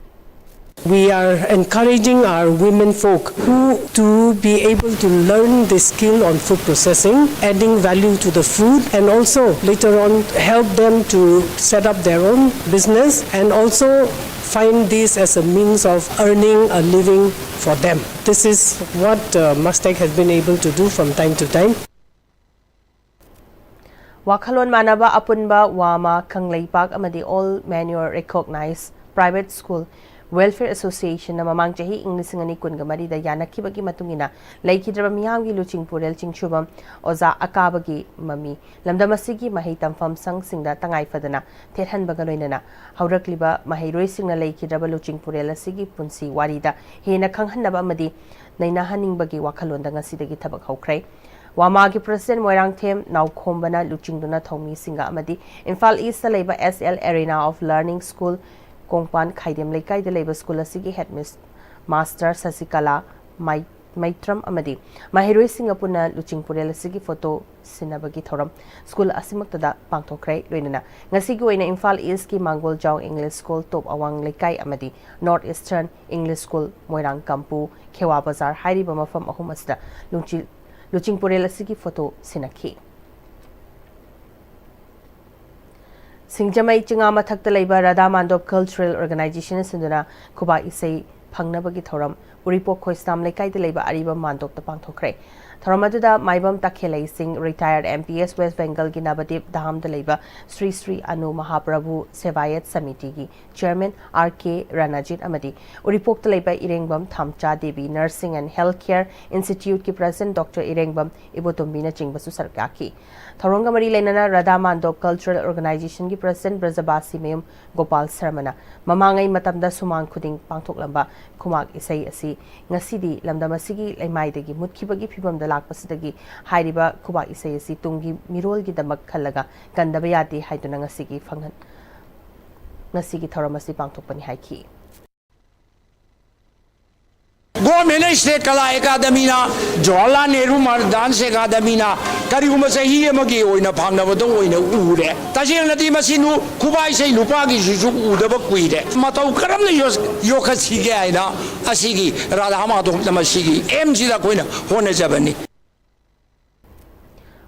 S20: We are encouraging our women folk to be able to learn the skill on food processing, adding value to the food, and also later on help them to set up their own business and also find this as a means of earning a living for them. This is what Mustang has been able to do from time to time.
S1: Wakhalon Manaba Apunba Wama Kangleipak Amadi All Manual Recognized Private School Welfare Association na mamang jahi English ngani kungamari da yanakibagi matungina laikidraba miyamgi luching purel chingchubam oza akabagi mami lamdamasigi mahi tamfam sang singda tangai fadana therhan bagaloinana haurakliba mahi roisingna laikidraba luching purel asigi punsi warida hena khanghanaba amadi naina haningbagi wakhalonda ngasidagi thabak haukrai Wamagi President Moirang Them now Kombana Luchingduna Thomi Singa Amadi Infal East Labor SL Arena of Learning School Kongpan Khaidem Lekai the Labor School Asigi Headmaster Sasikala Maitram Amadi Mahiroi Singapuna Luching Purel Sigi photo Sinabagi Thoram School Asimaktada Pangtokrai Renana Nasigo in Infal East Ki Mangol Jau English School Top Awang Lekai Amadi Northeastern English School Moirang Kampu Kewa Bazar Hairi Bamafam Ahumasta Luching Purel Sigi photo Sinaki Singjamai Chingama Thakta Labor Radha Mandop Cultural Organization Sinduna Kuba Isai Pangnabagi Thoram Uripo Koistam Lekai the Labor Ariba Mandop the Pangtokre Thoramaduda Maibam Takhelai Singh retired MPS West Bengal Ginabadip Daham the Labor Sri Anu Mahaprabhu Sevayat Samiti Gi Chairman R.K. Ranajit Amadi Uripok the Labor Irengbam Thamcha Devi Nursing and Healthcare Institute Ki President Dr. Irengbam Ibotumbina Chingbasu Sarkaki Thoronga Mari Lenana Radha Mandop Cultural Organization Ki President Brazabasi Mayum Gopal Sarmana Mamangai Matamda Sumang Kuding Pangtok Lamba Kumak Isai Asi Ngasidi Lamdamasigi Laimaidagi Mutkibagi Pibam the Lakpasidagi Hairiba Kuba Isai Asi Tungi Mirolgi the Makalaga Gandabayati Haidunangasigi Fangan Nasigi Thoramasi Pangtokpani Haiki.
S21: Government State Kala Academy na Jawaharlal Nehru Dance Academy na kariguma sahi amagi oina phangnabadong oina ure taseng nati masinu kubai sei lupagi juju udaba kuire matau karam ne yokhasi ge aina asigi radha ma to namasigi mg da koina hone jabani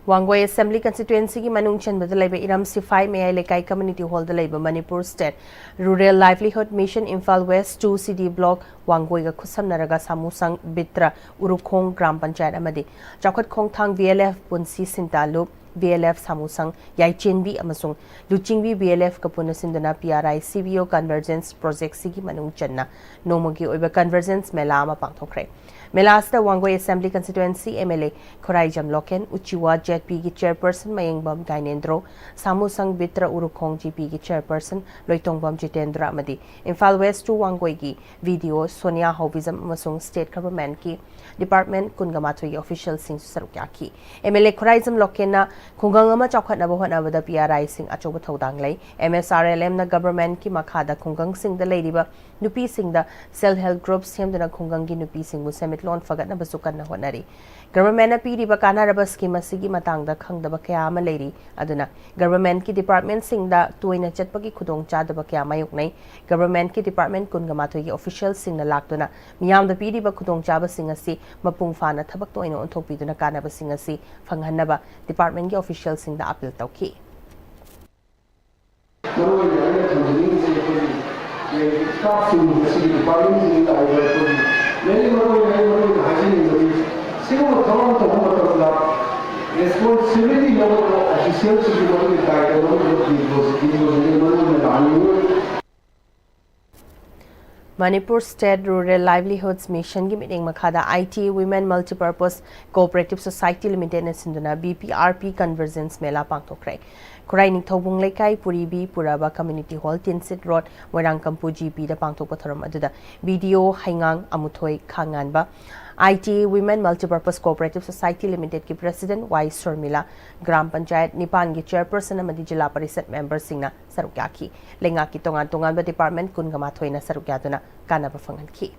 S1: Wangoi Assembly Constituency ki manung chenbada laiba Iram Sifai Mayai Lekai Community Hall da laiba Manipur State Rural Livelihood Mission Imphal West 2 CD Block Wangoi ga khusamnaraga Samusang Bitra Urukhong Gram Panchayat amadi Chakhat Khongthang VLF Punsi Sintalup BLF Samusang Yaichenbi amasung Luchingbi BLF kapuna sinduna PRI CBO Convergence Project sigi manung channa nomogi oiba Convergence mela ama pangthokre Melasta Wangoi Assembly Constituency MLA Khorai Jamloken Uchiwa JP ki Chairperson Mayengbam Gainendro Samusang Bitra Urukhong GP ki Chairperson Loitongbam Jitendra amadi Imphal West to Wangoi ki video Sonia Hovism amasung State Government ki Department Kungamathoi official sing sarukyaki MLA Khorai Jamloken na Kungangama Chokhatnaba hotnabada PRI sing achoba thodang lei MSRLM na government ki makhada Kungang sing da leiriba nupi sing da self help groups semdana Kungang gi nupi sing bu semit loan fagatna basukan na honari government na piriba kanaraba scheme asigi matangda khangdaba kaya ama leiri aduna government ki department sing da toina chatpagi khudong chadaba kaya mayuk nei government ki department Kungamathoi gi official sing na laktuna miyam da piriba khudong chaba sing asi mapung fana thabak toina onthokpiduna kanaba sing asi phanghanaba department ki official sing da appeal tauki Manipur State Rural Livelihoods Mission ki meeting makhada IT Women Multipurpose Cooperative Society Limited na sinduna BPRP Convergence Mela pangthokre Khorai Ningthobung Lekai Puribi Puraba Community Hall Tinsit Road Moirangkampu GP da pangthokpa thoram aduda video haingang amuthoi khanganba IT Women Multipurpose Cooperative Society Limited ki President Y Surmila Gram Panchayat Nipan ki Chairperson amadi Jila Parisat member singna sarukyaki lenga ki tongan ba department Kungamathoi na sarukyaduna kanaba phanganki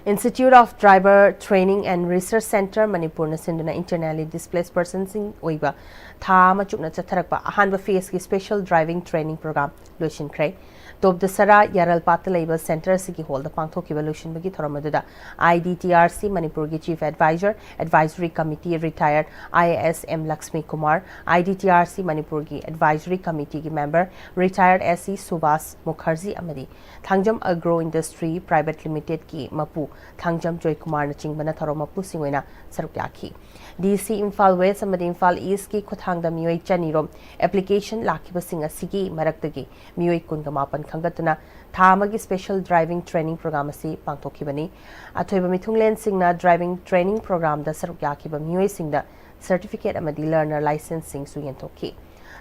S1: Institute of Driver Training and Research Center Manipur na sinduna internally displaced persons in oiba tha machukna chatharakpa ahanba phase ki special driving training program loishin krai Top the Sara Yaral Patalaiba Center Siki Hall the Pangthoki Evolution Bagi Thoramaduda IDTRC Manipur ki Chief Advisor Advisory Committee retired IAS M Lakshmi Kumar IDTRC Manipur ki Advisory Committee ki member retired SC Subhas Mukherjee Amadi Thangjam Agro Industry Private Limited ki Mapu Thangjam Joy Kumar na chingbana Thoromapu Singwena Sarukyaki DC Imphal West amadi Imphal East ki Khuthangda Miyoi Chanirom application lakhiba sing asigi maraktagi Miyoi Kungamapan Khangatuna Thamagi special driving training program asi pangthokibani athoiba mithunglen singna driving training program da sarukyakiba Miyoi singda certificate amadi learner licensing su yentokki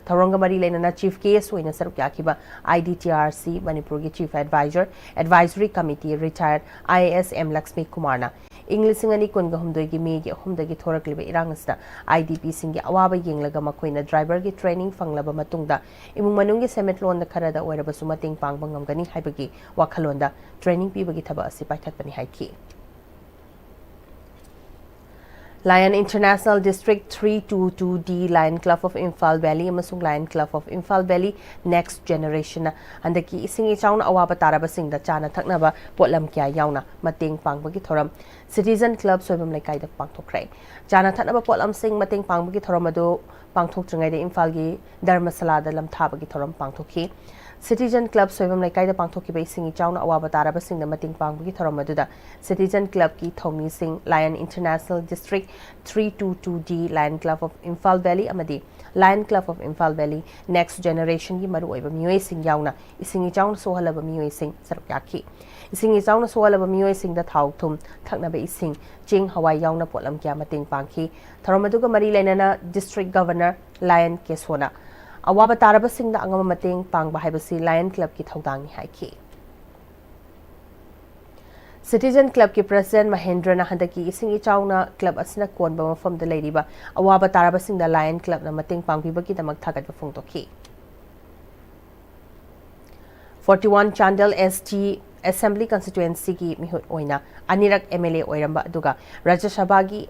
S1: Tharonga Mari Lenana Chief Case Wina Sarukyakiba IDTRC Manipur ki Chief Advisor Advisory Committee retired IAS M Lakshmi Kumarna English singani kunga humdoi gi me gi humda gi thorakliba irangasda IDP singi awaba yenglaga makoina driver gi training fanglaba matungda imung manungi semetlon da kharada oiraba sumating pangba ngamgani haibagi wakhalonda training pibagi thaba asi paithatpani haiki Lion International District 322D Lion Club of Imphal Valley amasung Lion Club of Imphal Valley Next Generation andaki isingi chauna awaba taraba singda chana thaknaba potlam kya yauna mateng pangbagi thoram Citizen Club soibam lekai da pangthokrai chana thaknaba potlam sing mateng pangbagi thoram adu pangthok chingai de Imphal gi Dharmasala da lam thabagi thoram pangthokhi Citizen Club soibam lekai da pangthoki ba isingi chauna awaba taraba singda mating pangbagi thoram aduda Citizen Club ki thomi sing Lion International District 322D Lion Club of Imphal Valley amadi Lion Club of Imphal Valley Next Generation gi maru oiba miyoi sing yauna isingi chauna sohalaba miyoi sing sarukyaki isingi chauna sohalaba miyoi sing da thau thum thakna ba ising ching hawai yauna potlam kya mating pangki thoram aduga mari lenana District Governor Lion Kesona awaba taraba singda angama mateng pangba haibasi Lion Club ki thodang ni haiki Citizen Club ki President Mahendra na handaki isingi chauna club asina konba mafam da leiriba awaba taraba singda Lion Club na mateng pangbiba ki damak thagat ba phungtoki 41 Chandal ST Assembly Constituency ki mihut oina anirak MLA oiramba aduga Rajya Sabha gi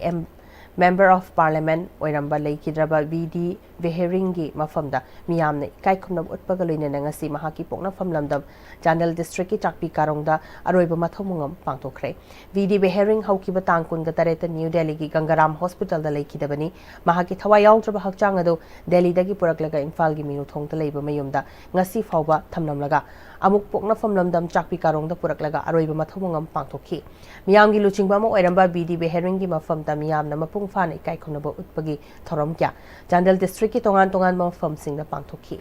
S1: Member of Parliament oiramba leikidraba VD Beheringi mafamda miyamne ikai khumnab utpaga loinena ngasi mahaki poknafam lamdam Chandel District ki Chakpi Karongda aroiba mathomungam pangtokre VD Behering haukiba tangkun gatareta New Delhi ki Gangaram Hospital da leikidabani mahaki thawai yaudraba hakchang ado Delhi dagi puraklaga Imphal gi minu thongta leiba mayumda ngasi fawba thamnamlaga amuk poknafam lamdam Chakpi Karongda puraklaga aroiba mathomungam pangtokhi miyamgi luchingba ma oiramba VD Behering gi mafamda miyamna mapung fana ikai khumnaba utpagi thorom kya Chandel District ki tongan mafam singna pangtokhi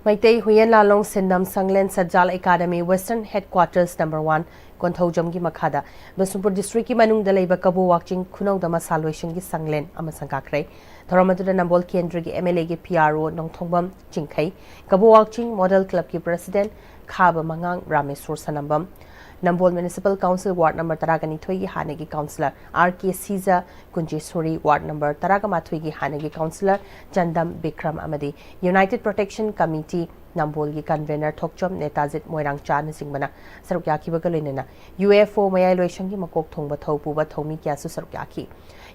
S1: Maitei Huyen Lalong Sindam Sanglen Sajal Academy Western Headquarters No. 1 Konthojam gi makhada Bisumpur District ki manung da leiba Kabu Wakching Khunau da Masalwation gi Sanglen amasang kakrai Thoramadu da Nambol Kendra gi MLA gi PRO Nongthongbam Chingkai Kabu Wakching Model Club ki President Khaba Mangang Rameswar Sanambam Nambol Municipal Council Ward number 32 gi Hanegi Councillor RK Siza Kunjesuri Ward number 33 gi Hanegi Councillor Chandam Bikram Amadi United Protection Committee Nambol gi Convener Thokchom Netazit Moirang Chan Singbana Sarukyaki Bagalinena UFO Mayai Loishang gi Makok Thongba Thopuba Thomi Kyasu Sarukyaki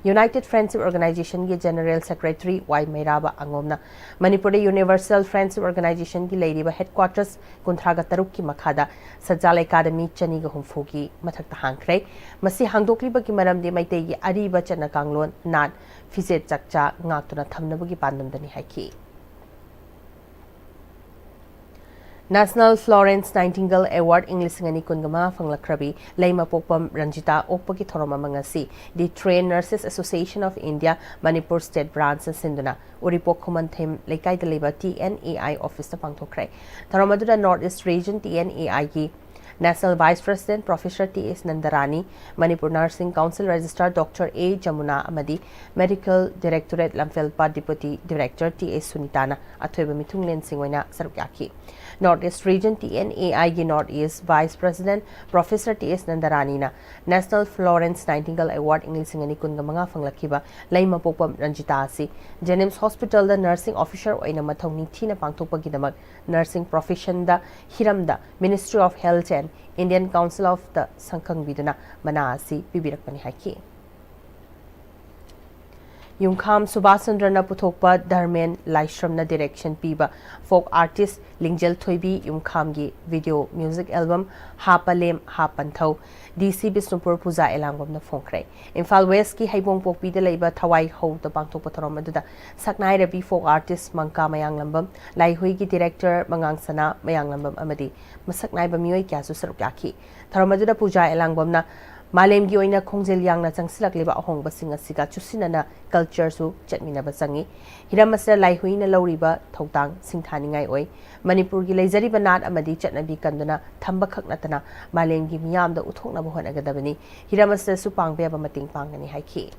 S1: United Friendship Organization ki General Secretary Y Meiraba Angomna Manipuri Universal Friendship Organization ki Ladiba Headquarters Kunthraga Taruk ki Makhada Sajal Academy Chani ga Humfu ki Mathakta Hangkrai Masi Hangdokliba ki Maramdi Maitei gi Ariba Chana Kanglon Nat Fizet Chakcha Ngaktuna Thamnaba ki Pandamdani Haiki National Florence Nightingale Award English ngani kungama fanglakrabi Leima Popam Ranjita Opaki Thoroma Mangasi the Trained Nurses Association of India Manipur State Branch Sinduna Uripok Kumanthim Lekai Deliba TNAI Office the Pangtokrai Thoromadura North East Region TNAI ki National Vice President Professor T.S. Nandarani, Manipur Nursing Council Registrar Dr. A. Jamuna Amadi, Medical Directorate Lamfelpa Deputy Director T.S. Sunitana, Athoiba Mithunglen Singwaina Sarukyaki. North East Region TNAI gi North East Vice President Professor T.S. Nandarani na National Florence Nightingale Award English ngani kunga mga fanglakiba Laima Popam Ranjita asi Jenims Hospital da Nursing Officer oina mathongning thina pangthokpa gidamak Nursing Profession da Hiramda Ministry of Health and Indian Council of the Sankhang Biduna Mana asi pibirakpani haiki Yungkham Subhasandrana Puthokpa Dharmen Laishramna Direction Piba Folk Artist Lingjel Thoibi Yungkham gi Video Music Album Hapalem Hapanthau DC Bisnupur Puja Elangwamna Phongkrai Imphal West ki Haibong Pokpi de Leiba Thawai Ho the Pangthokpa Thorom aduda Saknai Rabi Folk Artist Mangka Mayanglambam Laihui gi Director Mangangsana Mayanglambam amadi Masaknai ba mioi kyasu sarukyaki Thorom aduda Puja Elangwamna Malem gi oina khongjel yangna changsilak leba ahong basing asiga chusinana culture su chatmina basangi hiramasra laihui na loriba thotang singthaningai oi Manipur gi leizari banat amadi chatnabi kanduna thamba khaknatana malem gi miyam da uthokna bohon agadabani hiramasra su pangbe ba mating pangani haiki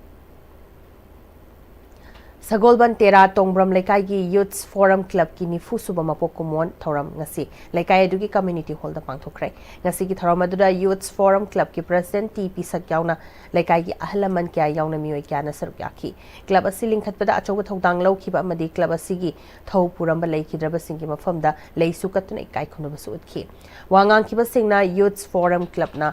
S1: Sagolban Tera Tongbram Lekai gi Youth Forum Club ki Nifu Suba Mapokumon Thoram ngasi Lekai Adugi Community Hall da pangthokrai ngasi ki thoram aduda Youth Forum Club ki President TP Sakyauna Lekai gi ahlaman kya yauna mioi kya na sarukyaki club asi lingkhatpada achoba thodang lawkhiba amadi club asi gi thau puramba leikidraba singi mafamda leisu katuna ikai khunaba su utkhi wangang khiba singna Youth Forum Club na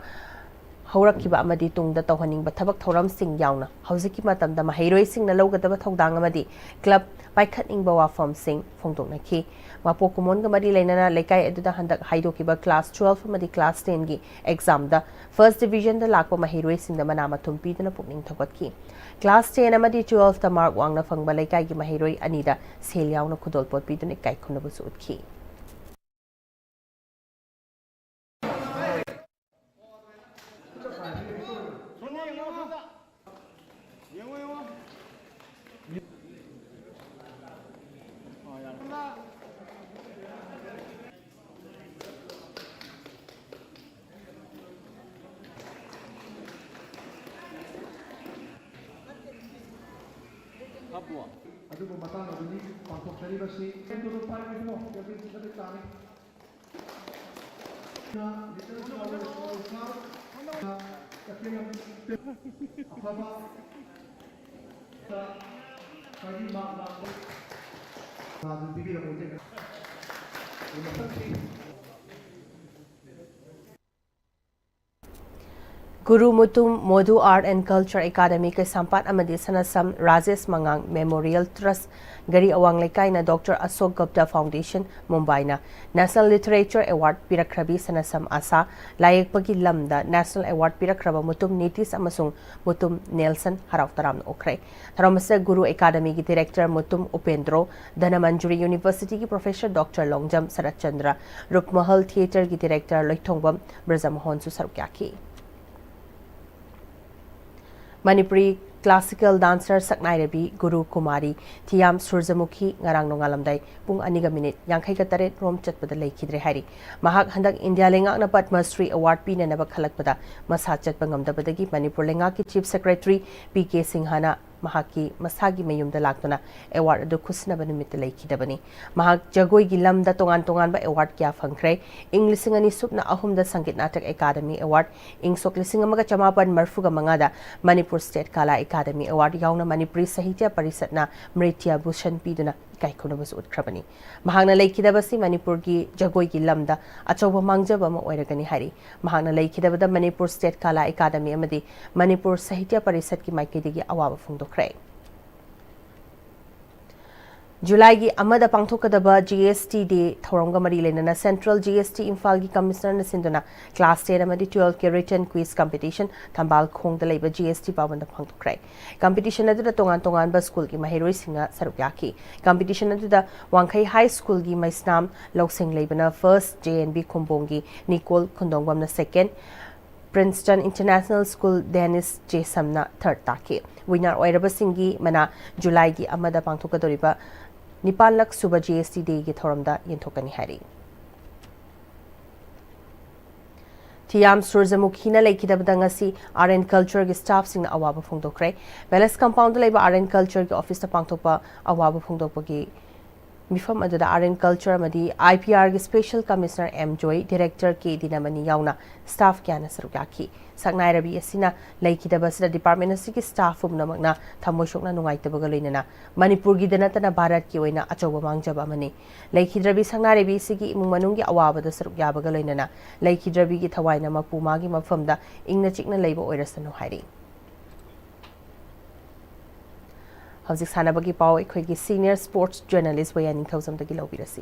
S1: Haurakkiba amadi tungda tawhaningbा thabak thoram sing yauna hauziki matamda mahairoi singna lawgadaba thodang amadi club paikhatningba wafam sing phongdoknakhi mapokumon ga mari leinana lekai eduda handak haidokiba class 12 amadi class 10 gi exam da first division da lakpa mahairoi singda manama thumpi dana pukning thakatki class 10 amadi 12 da mark wangna phangba lekai gi mahairoi anida sel yauna khudol pot pidune kai khunabu su utki
S6: ꯑꯗꯨꯕꯨ ꯃꯇꯥꯡ ꯑꯗꯨꯅꯤ ꯄꯥꯡꯊꯣꯛꯆꯔꯤꯕꯁꯤ ꯁꯦꯟꯇꯨꯔ ꯄꯥꯏꯕꯤꯅꯣ ꯀꯦꯕꯤꯟꯁꯤꯗ ꯇꯥꯃꯤ ꯑꯐꯕ
S1: Guru Mutum Modhu Art and Culture Academy ke Sampat amadi Sanasam Rajesh Mangang Memorial Trust Gari Awang Lekai na Dr. Ashok Gupta Foundation Mumbai na National Literature Award Pirakrabi Sanasam Asa Layak Pagi Lamda National Award Pirakraba Mutum Nitis Amasung Mutum Nelson Haraw Taram Okre Taramasa Guru Academy ki Director Mutum Upendro Dhanamanjuri University ki Professor Dr. Longjam Sarat Chandra Rupmahal Theatre ki Director Loitongbam Brazamahon Susarukyaki Manipuri classical dancer Saknai Guru Kumari Thiam Surjamukhi ngarang nongalamdai pung 2 yangkai katare rom chatpada lekhidre hari mahak handak India lenga na Padma Shri Award pina na bakhalakpada masa chatpa ngamdabadagi Manipur lenga ki Chief Secretary PK Singhana mahaki masagi mayumda laktuna award adu khusnaba numit lekhidabani mahak jagoi gi lamda tongan tongan ba award kya phangkhre English ngani supna ahumda Sangit Natak Academy Award ing sok lising amaga chamapan marfuga mangada Manipur State Kala Academy Award yauna Manipuri Sahitya Parisatna Mritya Bhushan piduna kai khunabas utkrabani mahakna lekhidabasi Manipur gi jagoi gi lamda achoba mangjaba ma oiragani hari mahakna lekhidabada Manipur State Kala Academy amadi Manipur Sahitya Parisat ki maikidigi awaba phungdokre July gi amada pangthokadaba GST Day Thorongga Mari Lenana Central GST Imphal gi Commissioner Sinduna Class 10 amadi 12 ke written quiz competition Thambal Khongda leiba GST pawanda phangthokre competition adu tongan tongan ba school gi mahiroi singa sarukyaki competition adu da Wangkhai High School gi maisnam loksing leibana first JNB Khombong gi Nicole Khundongwam na second Princeton International School Dennis J Samna third taki winner oiraba singi mana July gi amada pangthokadoriba Nipal lak suba GST Day gi thoramda yenthokani hari Thiam Surjamukhi lekhidabada ngasi Art and Culture gi staff singna awaba phongdokre Palace Compound leba Art and Culture gi office ta pangthokpa awaba phongdokpa gi Mifam adada Art and Culture amadi IPR gi Special Commissioner M Joy Director K Dinamani yauna staff kyana sarukaki Saknai Rabi asina lekhidabasida department asigi staff umnamakna thamoishokna nungaitabaga loinana Manipur gi danatana Bharat ki oina achoba mangjaba mani lekhidrabi Saknai Rabi sigi imung manunggi awabada saruk yabaga loinana lekhidrabi gi thawaina mapuma gi mafamda ingna chikna leiba oirasanu hairi Hauzik sanabagi pau ekhoi senior sports journalist Wayaning Thawzamdagi lobirasi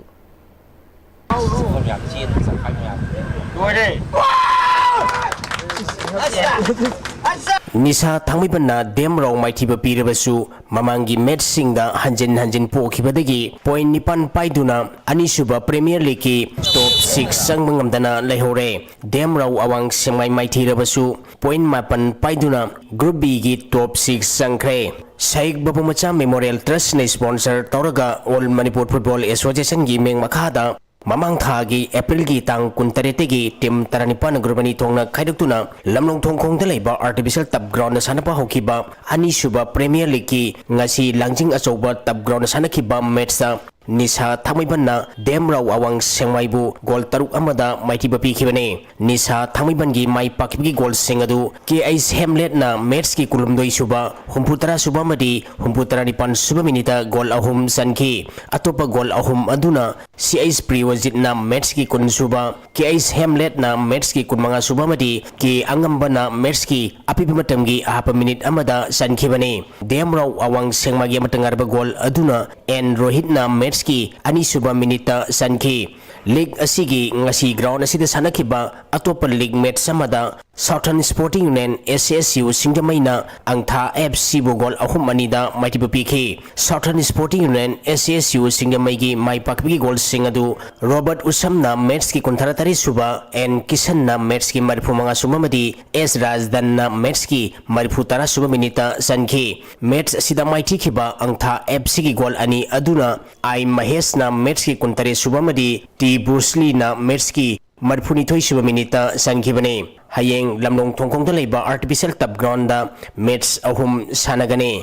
S2: Nisa Tangmibana Demro Mighty Papirabasu, Mamangi Medsingda Hanjin Pokibadagi, Point Nipan Paiduna, Anisuba Premier League, Top 6 Sangmangamdana Lehore, Demro Awang Semai Mighty Rabasu, Point Mapan Paiduna, Group B Top 6 Sangkre. Saik Babumacha Memorial Trust ne sponsor Toraga All Manipur Football Association gi meng makhada Mamang Thagi April gi tang kuntaretegi tim Taranipan Grubani Thongna Khaidukuna Lamlong Thongkhong Delaiba Artificial Tap Ground Sanapa Hokiba Ani Suba Premier League ki ngasi Langjing Achoba Tap Ground Sanakiba match Nisa Thamibana Demrau Awang Sengmaibu Gol Taruk Amada Mighty Bapi Kibane Nisa Thamibangi Mai Pakibgi Gol Singadu KS Hamlet na match ki kulumdoi suba Humputara Subamadi Humputara Nipan Subaminita Gol Ahum Sanki Atopa Gol Ahum Aduna CIS Priwazit na match ki kun suba KS Hamlet na match ki kun mga Subamadi ki Angamba na match ki Apipimatamgi ahapa minute amada Sankibane Demrau Awang Sengmagi Matangarba Gol Aduna and Rohit na match ki ani suba minita sanki league asigi ngasi ground asida sanakiba atopa league match samada Southern Sporting Union SSU Singamaina angtha FC Bogol ahum anida Mighty PK Southern Sporting Union SSU Singamaigi mai pakbi gol singadu Robert Usamna match ki kontharatari suba and Kisan na match ki marifu manga sumamadi S Rajdan na match ki marifu tara suba minita sanki match sida Mighty kiba angtha FC ki gol ani aduna I Mahesh na match ki kontare subamadi T Bruce Lee na match ki marfuni thoi suba minita sankibane hayeng lamlong thongkhong da leiba artificial tap ground da match ahum sanagane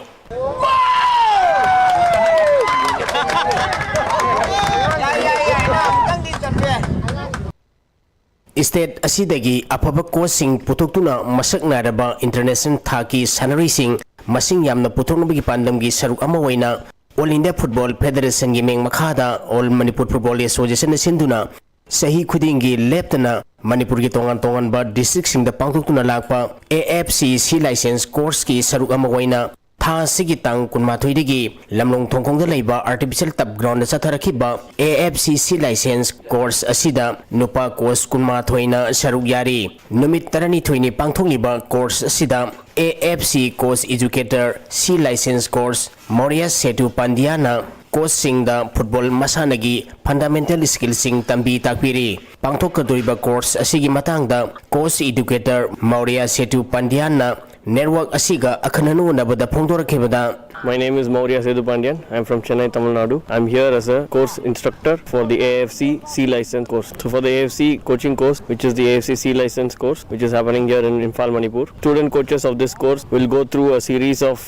S2: State asidagi apaba coaching putuktuna masak naraba international thaki sanarising masing yamna puthoknabagi pandamgi saruk ama oina All India Football Federation gi meng makhada All Manipur Football Association sinduna sahi khudingi leptana Manipur gi tongan ba district sing da pangthokuna lakpa AFC C license course ki saruk ama oina tha sigi tang kunmathoi digi lamlong thongkhong da leiba artificial tap ground da satharakhiba AFC C license course asida nupa course kunmathoi na saruk yari numit tarani thoini pangthokliba course asida AFC course educator C license course Moria Setu Pandiana course sing da football masanagi fundamental skills sing tambi takpiri pangthokadoriba course asigi matangda course educator Moria Setu Pandiana network asiga akhananu nabada phongdorakebada.
S3: My name is Maurya Sedu Pandian. I am from Chennai, Tamil Nadu. I am here as a course instructor for the AFC C license course. So for the AFC coaching course, which is the AFC C license course, which is happening here in Imphal, Manipur, student coaches of this course will go through a series of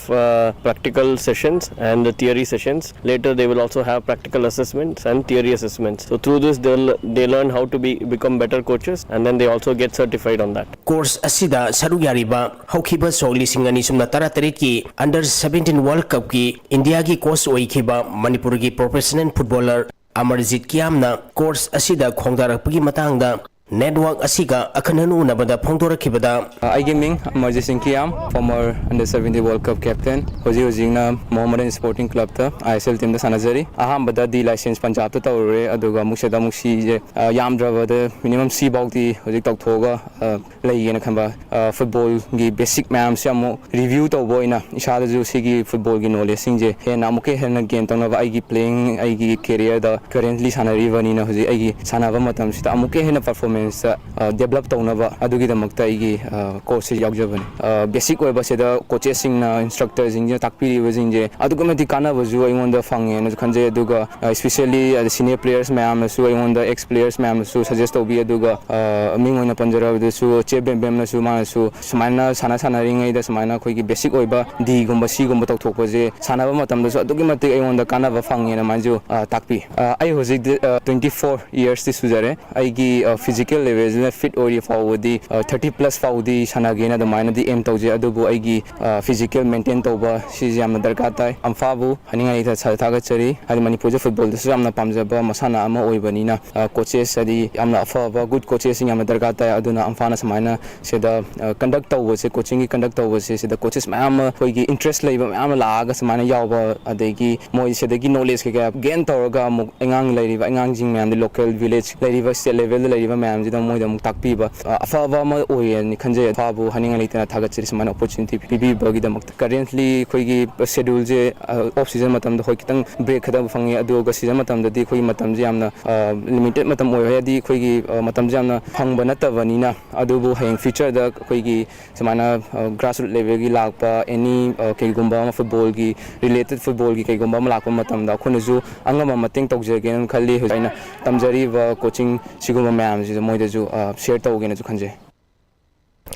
S3: practical sessions and the theory sessions. Later they will also have practical assessments and theory assessments. So through this they learn how to become better coaches, and then they also get certified on that.
S2: Course asida saruk yariba haukiba soli singani sumna taratare ki under 17 World Cup ki India ki coach oikiba Manipur ki professional footballer Amarjit Kiamna course asida khongdarakpagi matangda network asiga akhananu nabada phongdorakibada.
S22: I gaming Amarjit Singh Kiam, former under 17 World Cup captain. Hoji na Mohammedan Sporting Club ta ISL team da sanajari. Ahambada di license Punjab ta tawre aduga mukseda muksi je yamdraba da minimum C bawk di hoji takthoga leiyena khamba football gi basic ma'am se amu review tawboina isada ju sigi football gi knowledge sing je hena amuke hena gain tawna ba igi playing igi career da currently sanari bani na hoji igi sanaba matam sita amuke hena performance develop taunaba adugi damakta igi course yagjabani basic oiba seda coaches sing na instructors sing je takpiri wajing je adugumati kana baju aingonda fange na khanje aduga especially the senior players ma'am su aingonda ex players ma'am su suggest obi aduga mingoina panjara de su chebem bem na su ma su smaina sana ringai da smaina khoi gi basic oiba d gumba c gumba tok thokpa je sanaba matam da su adugi mati aingonda kana ba fange na manju takpi ai hojik 24 years ti sujare ai gi physical level fit ori forward 30 plus forward sana gena the minor the aim tawje adubu aigi physical maintain tawba si jamna darka tai amfabu haninga ita thaga chari hari Manipur football da jamna pamjaba masana ama oibani na coaches adi amna afaba good coaches jamna darka tai aduna amfana samaina seda conduct tawba se coaching gi conduct tawba se seda coaches ma'am hoigi interest leiba ma'am laaga samaina yawba adegi moi seda gi knowledge ke gain tawraga muk engang leiriba engang jing ma'am the local village leiriba state level leiriba ma'am ji da moi da muk takpiba afaba ma oye ni khanje fabu haninga leitana thaga chiri samaina opportunity pibi bagi da mak currently khoigi schedule je off season matam da khoi kitang break khada fangi aduga season matam da di khoi matam je amna limited matam oy hadi khoigi matam je amna phangba natabani na adubu hang future da khoigi samaina grassroots level gi lakpa any keigumba football gi related football gi keigumba ma lakpa matam da khonuju angama mating tokjege nan khalli hoina tamjari wa coaching siguma ma'am ji moi da ju share tawge na ju khanje.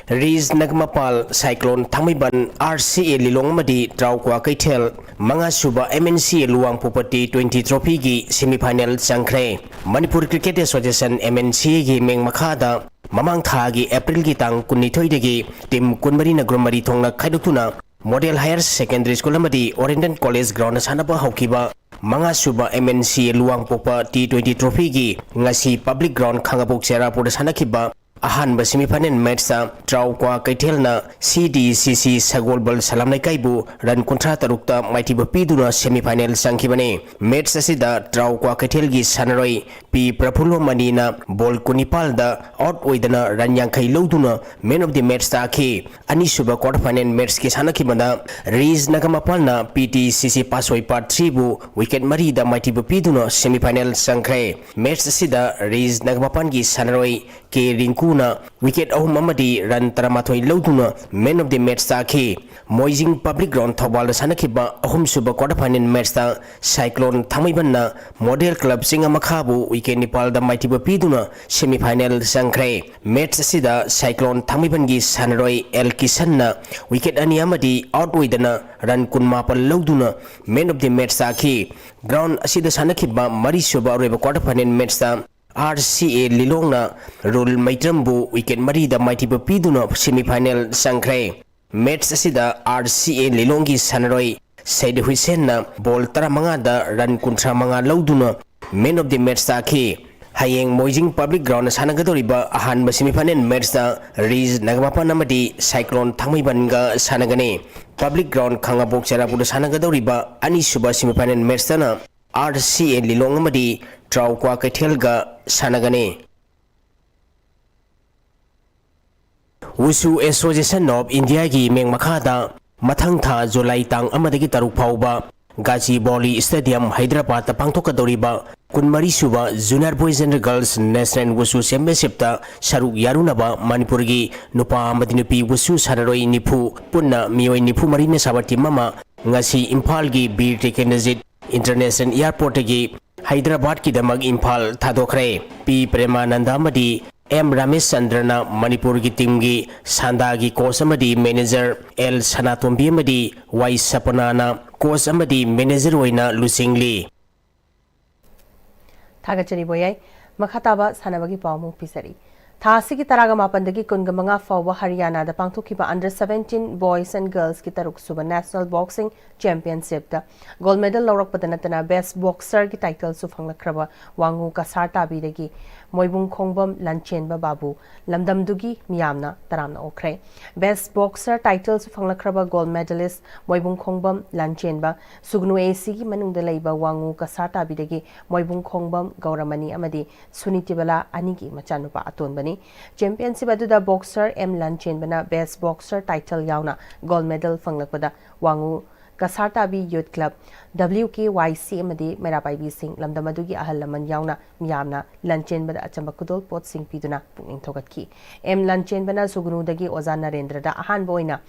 S2: Riz Nagmapal Cyclone Thamiban RCA Lilong Madi Traukwa Kaitel Manga Suba MNC Luang Pupati 20 Trophy gi semi-final Changkre Manipur Cricket Association MNC gi Meng Makhada Mamang Tha gi April gi tang kunithoi degi team kunmari na gromari thongna khaidokuna Model Higher Secondary School amadi Oriental College Ground sanaba haukiba Manga Suba MNC Luang Popa T20 Trophy gi ngasi Public Ground Khangapok Serapur sanakiba ahanba semi-final match sa Traukwa Kaitelna CDCC Sagolbal Salam Kaibu ran kontra tarukta maitiba piduna semi-final sangkibane match asida Traukwa Kaitel gi sanaroi P Prafulo Manina ball kunipal da out oidana ran yangkai loduna man of the match ta ki ani suba quarter final match ki sanakibana Riz Nagamapalna PTCC pasoi part 3 bu wicket mari da maitiba piduna semi-final sangkre match asida Riz Nagamapan gi sanaroi ke Rinku wicket ahum amadi run taramathoi loduna man of the match ta ki Moijing Public Ground Thobal sanakiba ahum suba quarter final match ta Cyclone Thamibanna Model Club Singa Makhabu wicket Nepal da maitiba piduna semi final sangkre match asida Cyclone Thamiban gi sanaroi El Kisanna wicket ani amadi out oidana run kunmapal loduna man of the match ta ki ground asida sanakiba mari suba reba quarter final match ta RCA Lilongna Rule Maitrambu wicket mari da maitiba piduna semi final sangkre Match asida RCA Lilongi Sanaroi Said Hussein na ball taramanga da run kuntra manga lauduna man of the match taki. Hayeng Mojing Public Ground Sanagadoriba Ahan Basimipanen match da Riz Nagamapa Namadi Cyclone Tamibanga Sanagane. Public Ground Kangabok Sarabuda Sanagadoriba Anisuba Simipanen match dana RCA Lilongamadi Traukwa Ketelga Sanagane. Wusu Association of India gi Meng Makada Mathang Tha July Tang Amadagi Taruk Pauba Gaji Boli Stadium Hyderabad Pangtokadoriba Kunmari Suba Junior Boys and Girls National Wusu Championship ta Saruk Yarunaba Manipur gi Nupa Madinupi Wusu Sanaroi Nipu Punna Mioi Nipu Marine Sabati Mama Ngasi Impal gi Bir Tekenazit International Airport gi Hyderabad ki damag Impal Thadokre P Premananda Madi M Ramesh Chandrana Manipur ki team gi Sanda gi coach amadi manager L Sanatombi amadi Y Sapanana coach amadi manager oina Lusingli
S1: Thagachari boyai makhataba sanabagi pawmu pisari Thasi ki taraga mapandagi kungamanga fawa Haryana da pangthukiba under 17 boys and girls ki taruk suba national boxing championship da gold medal lawrak padanatana best boxer ki title su phanglakraba wangu kasar tabidagi Moibung Khongbam Lanchenba Babu Lamdamdugi Miyamna Taramna Okre Best Boxer titles Fanglakraba gold medalist Moibung Khongbam Lanchenba Sugnu AC ki manungda leiba wangu kasata bidagi Moibung Khongbam Gauramani amadi Sunitibala Anigi machanupa atonbani championship aduda boxer M Lanchenbana best boxer title yauna gold medal fanglakpada wangu Kasartabi Youth Club WKYC amadi Merapai Singh Lamdamadugi Ahalaman Yauna Miyamna Lanchen Bada Achambakudol Pot Singh Piduna Puning Togatki M Lanchen Bana Sugunu Dagi Ozana Rendra da Ahan Boina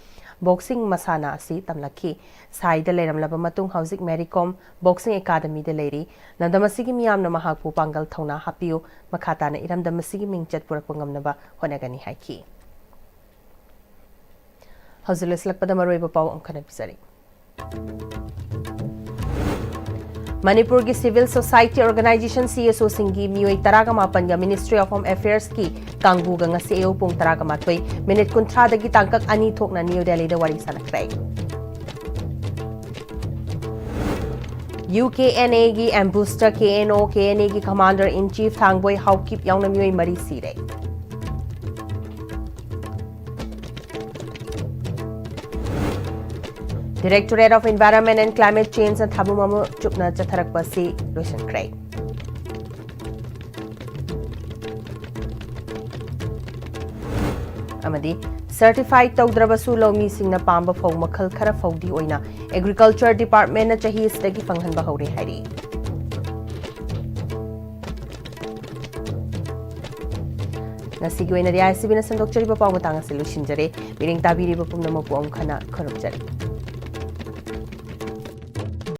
S1: Boxing Masana si Tamlaki Sai the Leram Labamatung Housing Maricom Boxing Academy de Lady Nandamasigi Miyamna Mahapu Pangal Tona Hapio Makatana Iram Damasigi Mingchat Purapungam Naba Honagani Haiki Hausulis Lakpadamaroiba Pau Kanabisari Manipur ki Civil Society Organization CSO Singi Mioi Taragama Panya Ministry of Home Affairs ki Kangbu Ganga CEO Pung Taragama Toy Minute Kuntra Dagi Tangkak Ani Thok na New Delhi da Wari Sanakray UKNA ki Ambassador KNA ki Commander in Chief Thangboy Haukip Yauna Mioi Mari Sire Directorate of Environment and Climate Change and Thabumamu Chupna Chatharak Basi Lucian Craig. Amadi Certified Taudrabasu Lomi Singna Pamba Fong Makal Kara Fogdi Oina Agriculture Department na Chahi Stagi Fanghan Bahori Hari. Nasigi Oina Ria Sibina Sandok Chariba Pawmatanga Solution Jare, Biring Tabiri Bapum Namapu Omkana Korupjari.